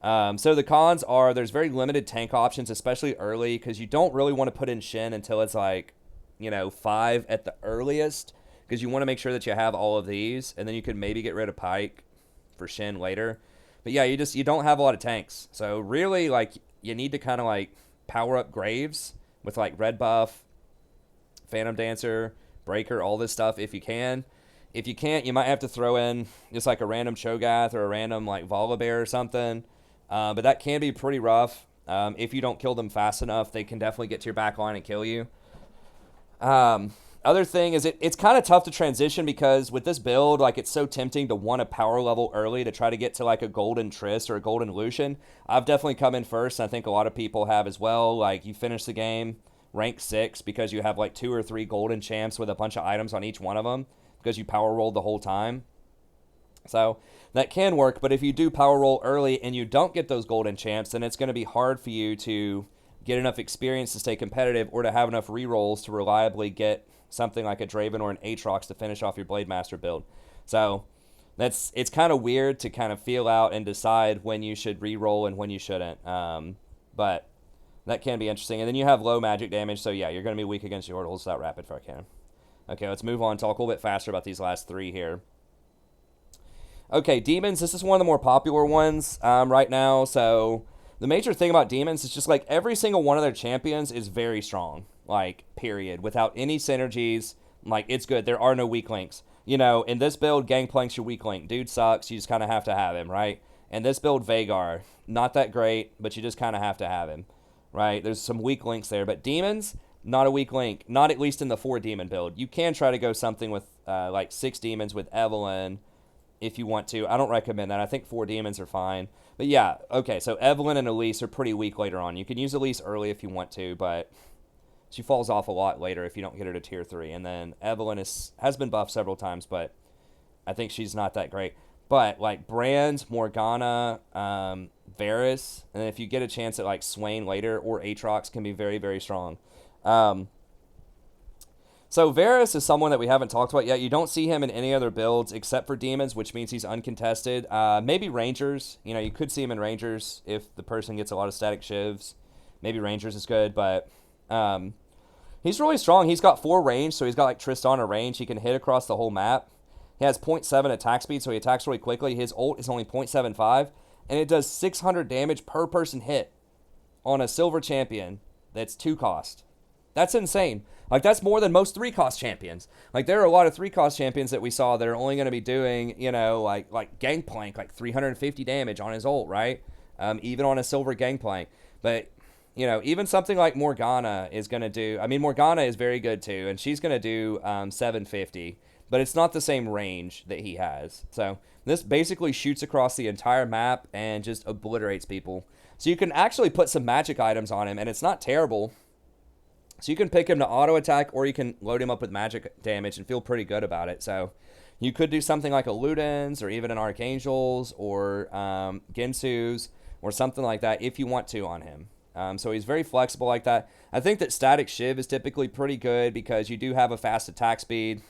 So the cons are there's very limited tank options, especially early, because you don't really want to put in Shin until it's like, you know, 5 at the earliest, because you want to make sure that you have all of these, and then you could maybe get rid of Pike for Shin later. But yeah, you don't have a lot of tanks. So really, like, you need to kind of like power up Graves with like red buff, Phantom Dancer, Breaker, all this stuff if you can. If you can't, you might have to throw in just like a random Cho'Gath or a random like Volibear or something. But that can be pretty rough. If you don't kill them fast enough, they can definitely get to your back line and kill you. Other thing is it's kind of tough to transition because with this build, like, it's so tempting to want a power level early to try to get to like a golden Triss or a golden Lucian. I've definitely come in first, and I think a lot of people have as well. Like, you finish the game rank 6 because you have like 2 or 3 golden champs with a bunch of items on each one of them because you power rolled the whole time. So that can work, but if you do power roll early and you don't get those golden champs, then it's going to be hard for you to get enough experience to stay competitive or to have enough rerolls to reliably get something like a Draven or an Aatrox to finish off your Blade Master build. So it's kind of weird to kind of feel out and decide when you should reroll and when you shouldn't. But that can be interesting. And then you have low magic damage, so yeah, you're going to be weak against Yordles without Rapid Fire Cannon. Okay, let's move on. Talk a little bit faster about these last 3 here. Okay, Demons. This is one of the more popular ones right now. So the major thing about Demons is just like every single one of their champions is very strong. Like, period. Without any synergies, like, it's good. There are no weak links. You know, in this build, Gangplank's your weak link. Dude sucks. You just kind of have to have him, right? In this build, Vhagar, not that great, but you just kind of have to have him, right? There's some weak links there. But Demons, not a weak link. Not at least in the 4 demon build. You can try to go something with like 6 demons with Evelynn if you want to. I don't recommend that. I think 4 demons are fine. But yeah, okay, so Evelynn and Elise are pretty weak later on. You can use Elise early if you want to, but she falls off a lot later if you don't get her to tier 3. And then Evelynn has been buffed several times, but I think she's not that great. But like Brand, Morgana, Varus, and if you get a chance at like Swain later or Aatrox can be very, very strong. So Varus is someone that we haven't talked about yet. You don't see him in any other builds except for Demons, which means he's uncontested. Maybe Rangers. You know, you could see him in Rangers if the person gets a lot of static shivs. Maybe Rangers is good, but he's really strong. He's got 4 range, so he's got like Tristana range. He can hit across the whole map. He has 0.7 attack speed, so he attacks really quickly. His ult is only 0.75, and it does 600 damage per person hit on a silver champion that's 2 cost. That's insane. Like, that's more than most 3-cost champions. Like, there are a lot of 3-cost champions that we saw that are only going to be doing, you know, like Gangplank, like 350 damage on his ult, right? Even on a silver Gangplank. But, you know, even something like Morgana is going to do... I mean, Morgana is very good, too, and she's going to do 750. But it's not the same range that he has. So, this basically shoots across the entire map and just obliterates people. So, you can actually put some magic items on him, and it's not terrible. So you can pick him to auto attack, or you can load him up with magic damage and feel pretty good about it. So you could do something like a Ludens or even an Archangels or Ginsu's or something like that if you want to on him. So he's very flexible like that. I think that Static Shiv is typically pretty good because you do have a fast attack speed.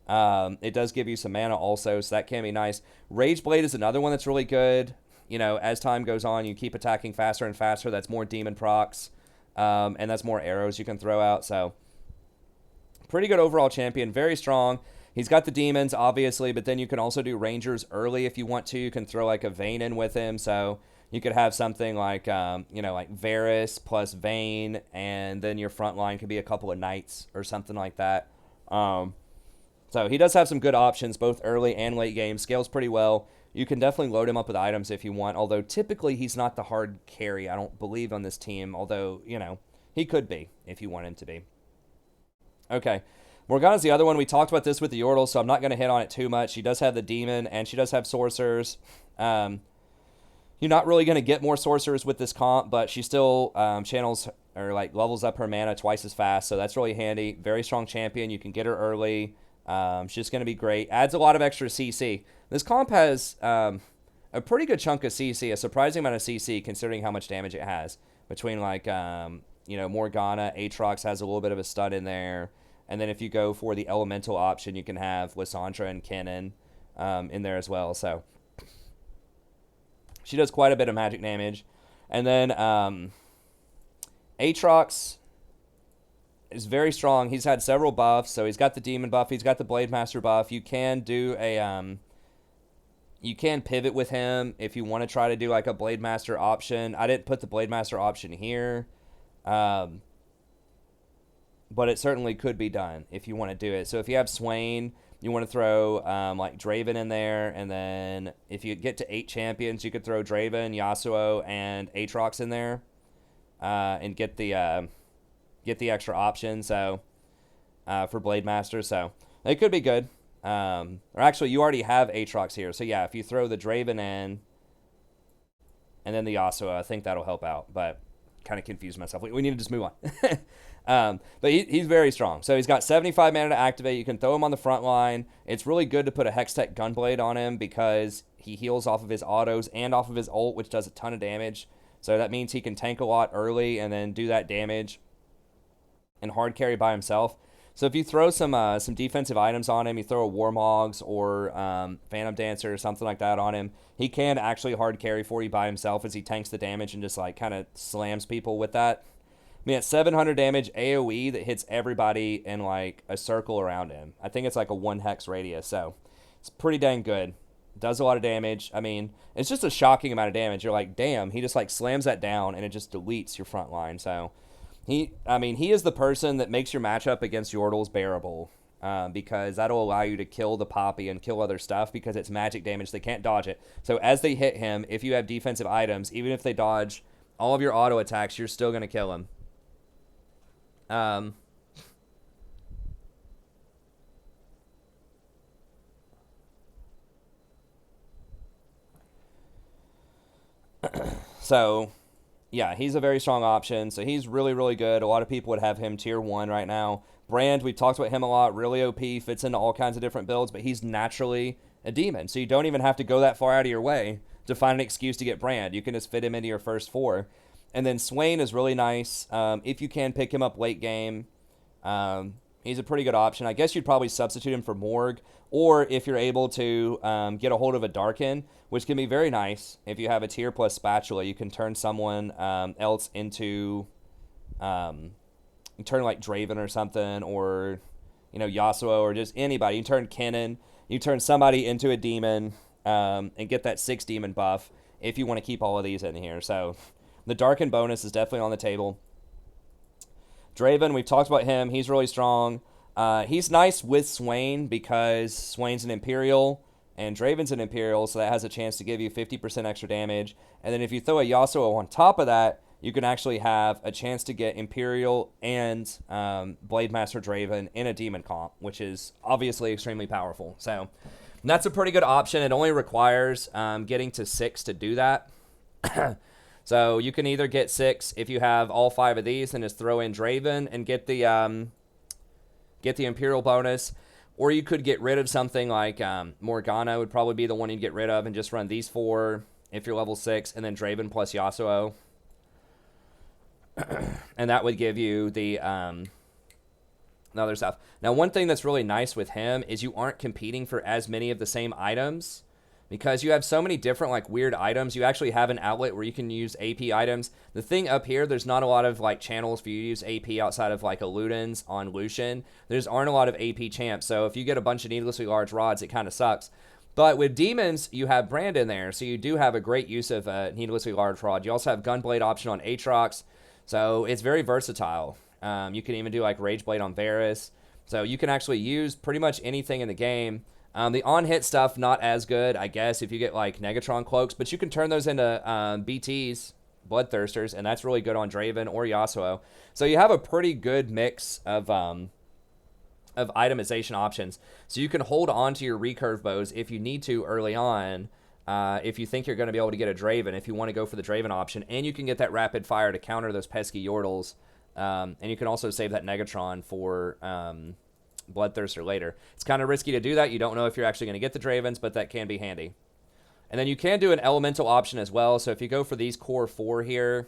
It does give you some mana also, so that can be nice. Rage Blade is another one that's really good. You know, as time goes on, you keep attacking faster and faster. That's more demon procs. And that's more arrows you can throw out. So pretty good overall champion. Very strong. He's got the demons, obviously, but then you can also do rangers early if you want to. You can throw like a Vayne in with him. So you could have something like, you know, like Varus plus Vayne, and then your front line could be a couple of knights or something like that. So he does have some good options, both early and late game. Scales pretty well. You can definitely load him up with items if you want, although typically he's not the hard carry, I don't believe, on this team, although, you know, he could be if you want him to be. Okay, Morgana's the other one. We talked about this with the Yordles, so I'm not going to hit on it too much. She does have the Demon, and she does have Sorcerers. You're not really going to get more Sorcerers with this comp, but she still channels or like levels up her mana twice as fast, so that's really handy. Very strong champion. You can get her early. She's just going to be great. Adds a lot of extra CC. This comp has a pretty good chunk of CC, a surprising amount of CC considering how much damage it has. Between like, you know, Morgana, Aatrox has a little bit of a stun in there. And then if you go for the elemental option, you can have Lysandra and Kennen in there as well. So she does quite a bit of magic damage. And then Aatrox is very strong. He's had several buffs, so he's got the demon buff, he's got the blade master buff. You can do a you can pivot with him if you want to try to do like a blade master option. I didn't put the blade master option here, but it certainly could be done if you want to do it. So if you have Swain, you want to throw like Draven in there, and then if you get to 8 champions, you could throw Draven, Yasuo, and Aatrox in there, and get the extra option. So for Blade Master, so it could be good. Or actually, you already have Aatrox here, so yeah, if you throw the Draven in, and then the Yasuo, I think that'll help out. But kind of confused myself. We need to just move on. But he's very strong. So he's got 75 mana to activate. You can throw him on the front line. It's really good to put a Hextech Gunblade on him because he heals off of his autos and off of his ult, which does a ton of damage. So that means he can tank a lot early and then do that damage and hard carry by himself. So if you throw some defensive items on him, you throw a Warmogs or Phantom Dancer or something like that on him, he can actually hard carry for you by himself as he tanks the damage and just like kind of slams people with that. I mean, it's 700 damage AoE that hits everybody in like a circle around him. I think it's like a 1 hex radius, so it's pretty dang good. Does a lot of damage. I mean, it's just a shocking amount of damage. You're like, damn, he just like slams that down and it just deletes your front line. So he is the person that makes your matchup against Yordles bearable, because that'll allow you to kill the Poppy and kill other stuff because it's magic damage. They can't dodge it. So as they hit him, if you have defensive items, even if they dodge all of your auto attacks, you're still going to kill him. So yeah, he's a very strong option. So he's really, really good. A lot of people would have him tier 1 right now. Brand, we talked about him a lot. Really OP, fits into all kinds of different builds, but he's naturally a demon. So you don't even have to go that far out of your way to find an excuse to get Brand. You can just fit him into your first 4. And then Swain is really nice. If you can pick him up late game, he's a pretty good option. I guess you'd probably substitute him for Morg, or if you're able to get a hold of a Darkin, which can be very nice. If you have a tier plus Spatula, you can turn someone else into, turn like Draven or something, or Yasuo, or just anybody. You turn Kennen, you turn somebody into a demon, and get that 6 demon buff if you want to keep all of these in here. So the Darkin bonus is definitely on the table. Draven, we've talked about him. He's really strong. He's nice with Swain because Swain's an Imperial and Draven's an Imperial, so that has a chance to give you 50% extra damage. And then if you throw a Yasuo on top of that, you can actually have a chance to get Imperial and Blade Master Draven in a Demon comp, which is obviously extremely powerful. So that's a pretty good option. It only requires getting to 6 to do that. So you can either get 6 if you have all 5 of these and just throw in Draven and get the Imperial bonus, or you could get rid of something like Morgana would probably be the one you'd get rid of and just run these 4 if you're level 6, and then Draven plus Yasuo. And that would give you the other stuff. Now, one thing that's really nice with him is you aren't competing for as many of the same items. Because you have so many different like weird items, you actually have an outlet where you can use AP items. The thing up here, there's not a lot of like channels for you to use AP outside of like a Ludens on Lucian. There's aren't a lot of AP champs, so if you get a bunch of needlessly large rods, it kind of sucks. But with demons, you have Brand in there, so you do have a great use of needlessly large rod. You also have Gunblade option on Aatrox, so it's very versatile. You can even do like Rage Blade on Varus, so you can actually use pretty much anything in the game. The on-hit stuff, not as good, I guess, if you get, like, Negatron Cloaks. But you can turn those into BTs, Bloodthirsters, and that's really good on Draven or Yasuo. So you have a pretty good mix of itemization options. So you can hold on to your recurve bows if you need to early on, if you think you're going to be able to get a Draven, if you want to go for the Draven option. And you can get that rapid fire to counter those pesky Yordles. And you can also save that Negatron for Bloodthirster later. It's kind of risky to do that. You don't know if you're actually going to get the Dravens, but that can be handy. And then you can do an elemental option as well. So if you go for these core 4 here,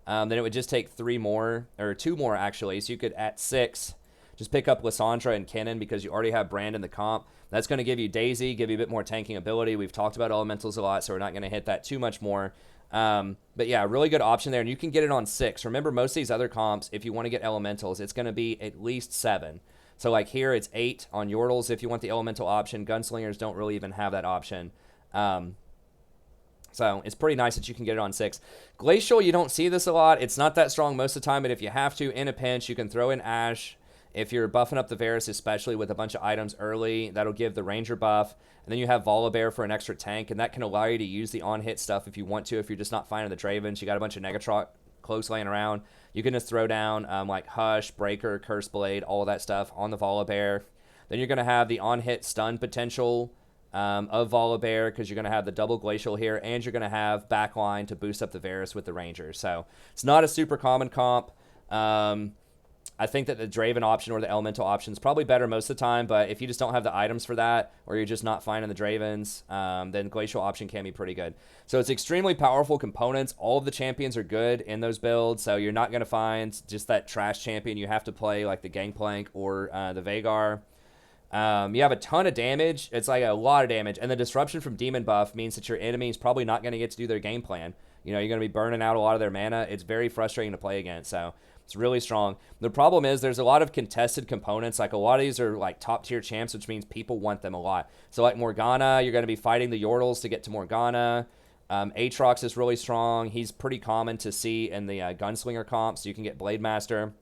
then it would just take 3 more, or 2 more actually. So you could, at 6, just pick up Lysandra and Kennen because you already have Brand in the comp. That's going to give you Daisy, give you a bit more tanking ability. We've talked about elementals a lot, so we're not going to hit that too much more. But yeah, really good option there, and you can get it on 6. Remember, most of these other comps, if you want to get elementals, it's going to be at least 7. So like here, it's 8 on Yordles if you want the elemental option. Gunslingers don't really even have that option. So it's pretty nice that you can get it on 6. Glacial, you don't see this a lot. It's not that strong most of the time, but if you have to, in a pinch, you can throw in Ash. If you're buffing up the Varus, especially with a bunch of items early, that'll give the Ranger buff. And then you have Volibear for an extra tank, and that can allow you to use the on-hit stuff if you want to. If you're just not finding the Dravens, you got a bunch of Negatron close laying around. You can just throw down like Hush, Breaker, Curse Blade, all of that stuff on the Volibear. Then you're going to have the on-hit stun potential of Volibear, because you're going to have the double Glacial here, and you're going to have backline to boost up the Varus with the Ranger. So it's not a super common comp. I think that the Draven option or the Elemental option is probably better most of the time, but if you just don't have the items for that, or you're just not finding the Dravens, then Glacial option can be pretty good. So it's extremely powerful components. All of the champions are good in those builds, so you're not going to find just that trash champion. You have to play like the Gangplank or the Veigar. You have a ton of damage. It's like a lot of damage, and the disruption from Demon buff means that your enemy is probably not going to get to do their game plan. You know, you're going to be burning out a lot of their mana. It's very frustrating to play against, so it's really strong. The problem is there's a lot of contested components. Like a lot of these are like top tier champs, which means people want them a lot. So like Morgana, you're going to be fighting the Yordles to get to Morgana. Aatrox is really strong. He's pretty common to see in the Gunslinger comp, so you can get Blade Master.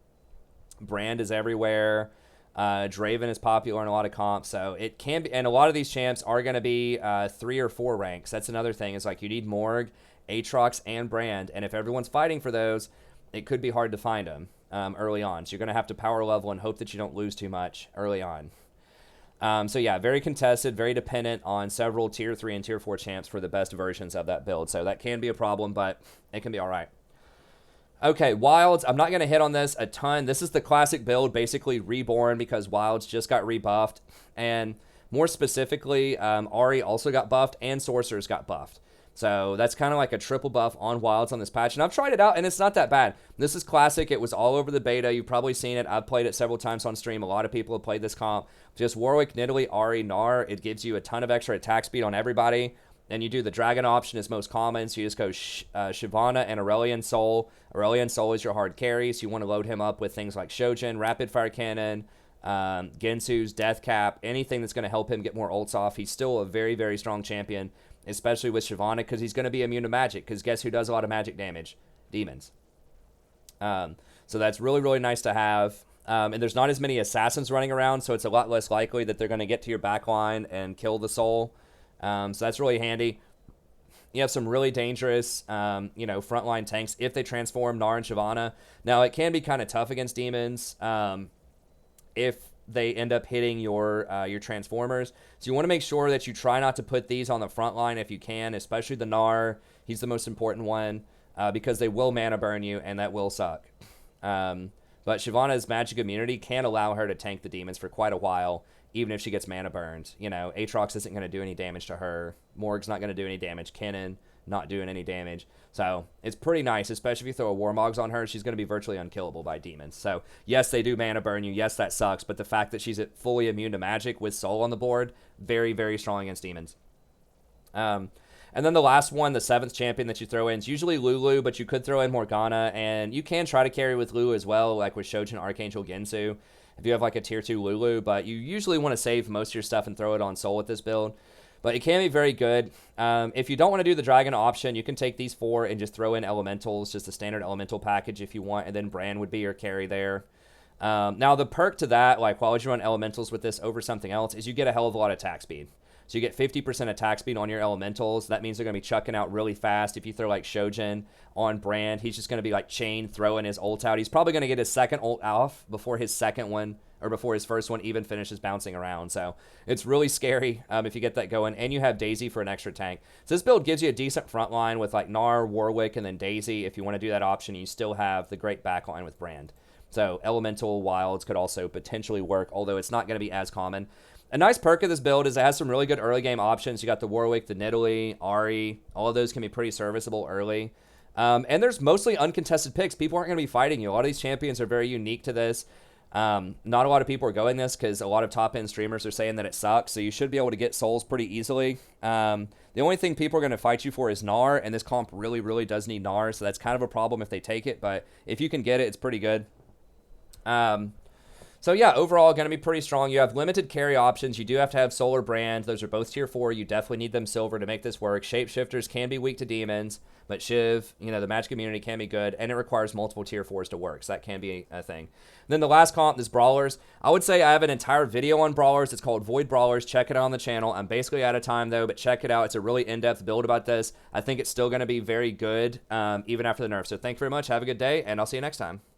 Brand is everywhere. Draven is popular in a lot of comps, so it can be, and a lot of these champs are going to be 3 or 4 ranks. That's another thing, is like you need Morg, Aatrox, and Brand, and if everyone's fighting for those, it could be hard to find them early on. So you're going to have to power level and hope that you don't lose too much early on. So yeah, very contested, very dependent on several tier 3 and tier 4 champs for the best versions of that build. So that can be a problem, but it can be all right. Okay, Wilds, I'm not going to hit on this a ton. This is the classic build, basically reborn, because Wilds just got rebuffed. And more specifically, Ahri also got buffed, and Sorcerers got buffed. So that's kind of like a triple buff on Wilds on this patch. And I've tried it out, and it's not that bad. This is classic. It was all over the beta. You've probably seen it. I've played it several times on stream. A lot of people have played this comp. Just Warwick, Nidalee, Ahri, Gnar. It gives you a ton of extra attack speed on everybody. And you do the Dragon option is most common, so you just go Shyvana and Aurelion Sol. Aurelion Sol is your hard carry, so you want to load him up with things like Shojin, Rapid Fire Cannon, Gensu's Death Cap, anything that's going to help him get more ults off. He's still a very, very strong champion, especially with Shyvana, because he's going to be immune to magic, because guess who does a lot of magic damage? Demons. So that's really, really nice to have. And there's not as many assassins running around, so it's a lot less likely that they're going to get to your backline and kill the soul. So that's really handy. You have some really dangerous, frontline tanks if they transform Gnar and Shyvana. Now, it can be kind of tough against demons if they end up hitting your transformers. So you want to make sure that you try not to put these on the front line if you can, especially the Gnar. He's the most important one because they will mana burn you, and that will suck. But Shyvana's magic immunity can allow her to tank the demons for quite a while, even if she gets mana burned. You know, Aatrox isn't going to do any damage to her. Morg's not going to do any damage. Kennen not doing any damage. So it's pretty nice, especially if you throw a Warmogs on her. She's going to be virtually unkillable by demons. So yes, they do mana burn you. Yes, that sucks. But the fact that she's fully immune to magic with Soul on the board, very, very strong against demons. And then the last one, the 7th champion that you throw in is usually Lulu, but you could throw in Morgana, and you can try to carry with Lulu as well, like with Shojin, Archangel, Gensu, if you have like a tier 2 Lulu, but you usually want to save most of your stuff and throw it on Soul with this build. But it can be very good. If you don't want to do the Dragon option, you can take these 4 and just throw in Elementals, just a standard Elemental package if you want, and then Bran would be your carry there. Now, the perk to that, like while you run Elementals with this over something else, is you get a hell of a lot of attack speed. So you get 50% attack speed on your Elementals. That means they're going to be chucking out really fast. If you throw like Shojin on Brand, he's just going to be like chain throwing his ult out. He's probably going to get his second ult off before his second one, or before his first one even finishes bouncing around. So it's really scary if you get that going. And you have Daisy for an extra tank. So this build gives you a decent front line with like Gnar, Warwick, and then Daisy. If you want to do that option, you still have the great backline with Brand. So Elemental Wilds could also potentially work, although it's not going to be as common. A nice perk of this build is it has some really good early game options. You got the Warwick, the Nidalee, Ahri. All of those can be pretty serviceable early. And there's mostly uncontested picks. People aren't going to be fighting you. A lot of these champions are very unique to this. Not a lot of people are going this because a lot of top-end streamers are saying that it sucks, so you should be able to get souls pretty easily. The only thing people are going to fight you for is Gnar, and this comp really, really does need Gnar, so that's kind of a problem if they take it, but if you can get it, it's pretty good. So yeah, overall, going to be pretty strong. You have limited carry options. You do have to have Solar Brand. Those are both tier 4. You definitely need them silver to make this work. Shapeshifters can be weak to demons, but Shiv, you know, the magic immunity can be good, and it requires multiple tier 4s to work, so that can be a thing. Then the last comp is Brawlers. I would say I have an entire video on Brawlers. It's called Void Brawlers. Check it out on the channel. I'm basically out of time, though, but check it out. It's a really in-depth build about this. I think it's still going to be very good, even after the nerf. So thank you very much. Have a good day, and I'll see you next time.